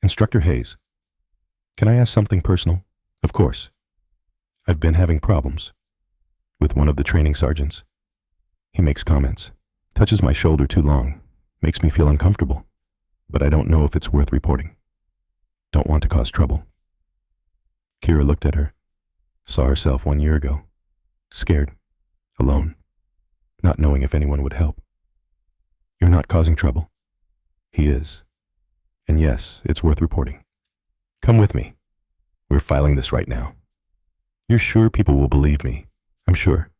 Instructor Hayes, can I ask something personal? Of course. I've been having problems with one of the training sergeants. He makes comments, touches my shoulder too long, makes me feel uncomfortable, but I don't know if it's worth reporting. Don't want to cause trouble. Kira looked at her, saw herself 1 year ago, scared, alone, not knowing if anyone would help. You're not causing trouble. He is. And yes, it's worth reporting. Come with me. We're filing this right now. You're sure people will believe me? I'm sure.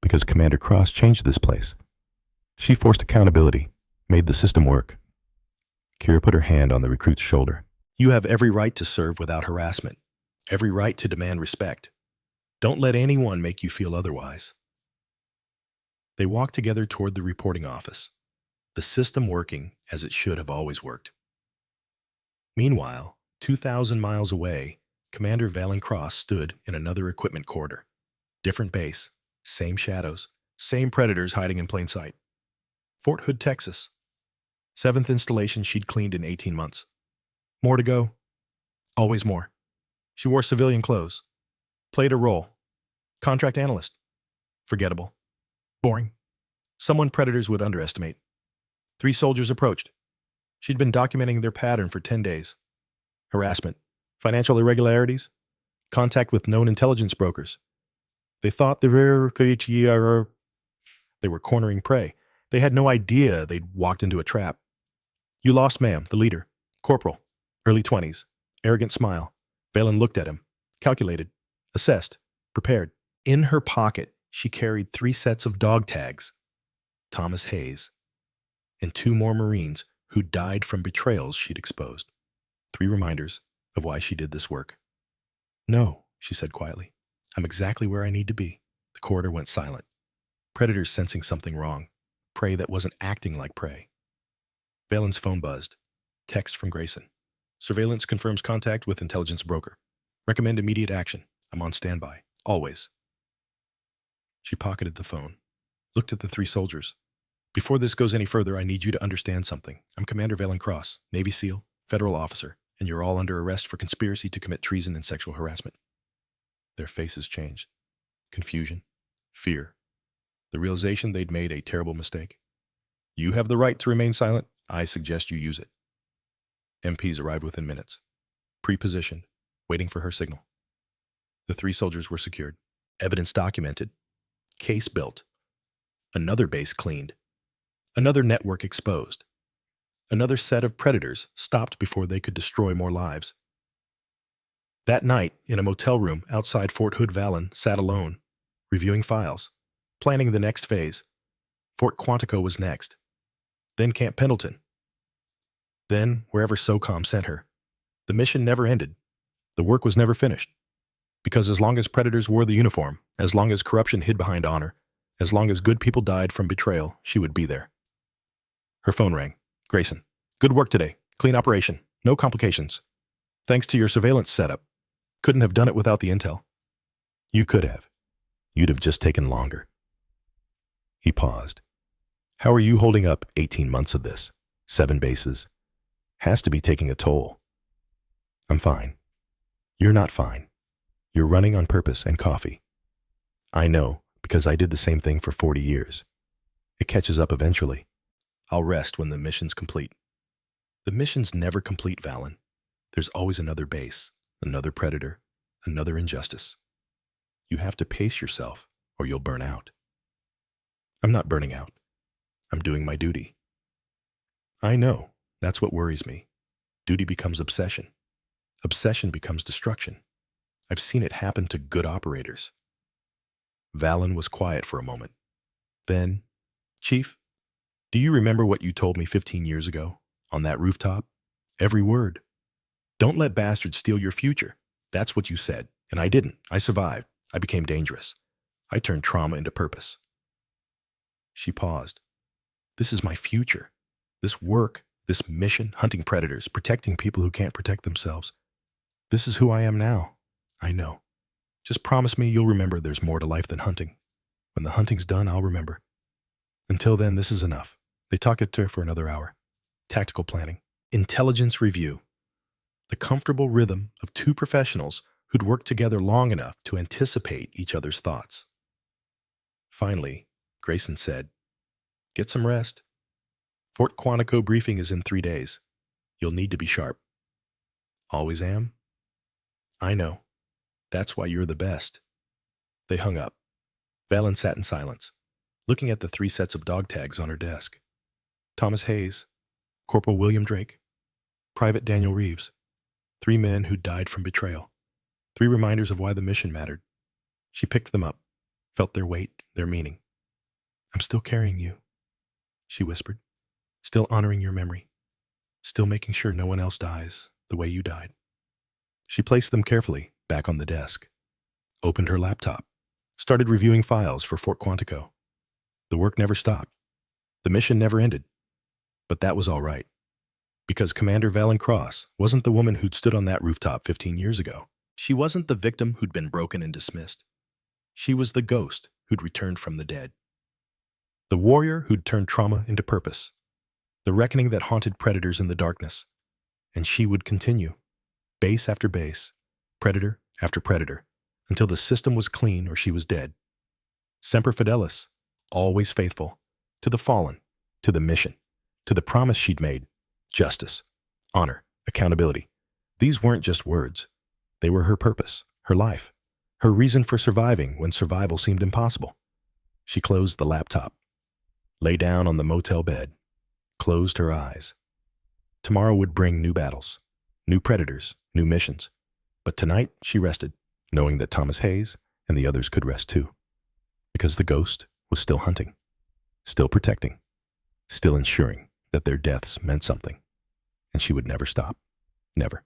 Because Commander Cross changed this place. She forced accountability, made the system work. Kira put her hand on the recruit's shoulder. You have every right to serve without harassment. Every right to demand respect. Don't let anyone make you feel otherwise. They walked together toward the reporting office, the system working as it should have always worked. Meanwhile, 2,000 miles away, Commander Valen Cross stood in another equipment corridor. Different base, same shadows, same predators hiding in plain sight. Fort Hood, Texas. 7th installation she'd cleaned in 18 months. More to go. Always more. She wore civilian clothes. Played a role. Contract analyst. Forgettable. Boring. Someone predators would underestimate. 3 soldiers approached. She'd been documenting their pattern for 10 days. Harassment. Financial irregularities. Contact with known intelligence brokers. They thought they were cornering prey. They had no idea they'd walked into a trap. You lost, ma'am, the leader. Corporal. Early 20s. Arrogant smile. Valen looked at him. Calculated. Assessed. Prepared. In her pocket, she carried 3 sets of dog tags. Thomas Hayes. And 2 more Marines who died from betrayals she'd exposed. 3 reminders of why she did this work. No, she said quietly. I'm exactly where I need to be. The corridor went silent. Predators sensing something wrong. Prey that wasn't acting like prey. Valen's phone buzzed. Text from Grayson. Surveillance confirms contact with intelligence broker. Recommend immediate action. I'm on standby. Always. She pocketed the phone. Looked at the 3 soldiers. Before this goes any further, I need you to understand something. I'm Commander Valen Cross, Navy SEAL, federal officer, and you're all under arrest for conspiracy to commit treason and sexual harassment. Their faces changed. Confusion. Fear. The realization they'd made a terrible mistake. You have the right to remain silent. I suggest you use it. MPs arrived within minutes. Pre-positioned, waiting for her signal. The 3 soldiers were secured. Evidence documented. Case built. Another base cleaned. Another network exposed. Another set of predators stopped before they could destroy more lives. That night, in a motel room outside Fort Hood, Vallon sat alone, reviewing files, planning the next phase. Fort Quantico was next. Then Camp Pendleton. Then wherever SOCOM sent her. The mission never ended. The work was never finished. Because as long as predators wore the uniform, as long as corruption hid behind honor, as long as good people died from betrayal, she would be there. Her phone rang. Grayson. Good work today. Clean operation. No complications. Thanks to your surveillance setup. Couldn't have done it without the intel.
You could have. You'd have just taken longer. He paused. How are you holding up 18 months of this? 7 bases. Has to be taking a toll. I'm fine. You're not fine. You're running on purpose and coffee. I know, because I did the same thing for 40 years. It catches up eventually.
I'll rest when the mission's complete. The mission's never complete, Valen. There's always another base, another predator, another injustice. You have to pace yourself, or you'll burn out. I'm not burning out. I'm doing my duty. I know, that's what worries me. Duty becomes obsession. Obsession becomes destruction. I've seen it happen to good operators. Valen was quiet for a moment. Then, Chief, do you remember what you told me 15 years ago, on that rooftop? Every word. Don't let bastards steal your future. That's what you said, and I didn't. I survived. I became dangerous. I turned trauma into purpose. She paused. This is my future. This work, this mission, hunting predators, protecting people who can't protect themselves. This is who I am now. I know. Just promise me you'll remember there's more to life than hunting. When the hunting's done, I'll remember. Until then, this is enough. They talked it to her for another hour. Tactical planning. Intelligence review. The comfortable rhythm of 2 professionals who'd worked together long enough to anticipate each other's thoughts. Finally, Grayson said, Get some rest. Fort Quantico briefing is in 3 days. You'll need to be sharp. Always am? I know. That's why you're the best. They hung up. Valen sat in silence, looking at the 3 sets of dog tags on her desk. Thomas Hayes, Corporal William Drake, Private Daniel Reeves. 3 men who died from betrayal. 3 reminders of why the mission mattered. She picked them up, felt their weight, their meaning. I'm still carrying you, she whispered. Still honoring your memory. Still making sure no one else dies the way you died. She placed them carefully back on the desk, opened her laptop, started reviewing files for Fort Quantico. The work never stopped. The mission never ended. But that was all right. Because Commander Valen Cross wasn't the woman who'd stood on that rooftop 15 years ago. She wasn't the victim who'd been broken and dismissed. She was the ghost who'd returned from the dead. The warrior who'd turned trauma into purpose. The reckoning that haunted predators in the darkness. And she would continue, base after base, predator after predator, until the system was clean or she was dead. Semper Fidelis, always faithful, to the fallen, to the mission, to the promise she'd made, justice, honor, accountability. These weren't just words. They were her purpose, her life, her reason for surviving when survival seemed impossible. She closed the laptop, lay down on the motel bed, closed her eyes. Tomorrow would bring new battles, new predators, new missions. But tonight she rested, knowing that Thomas Hayes and the others could rest too. Because the ghost was still hunting, still protecting, still ensuring that their deaths meant something. And she would never stop. Never.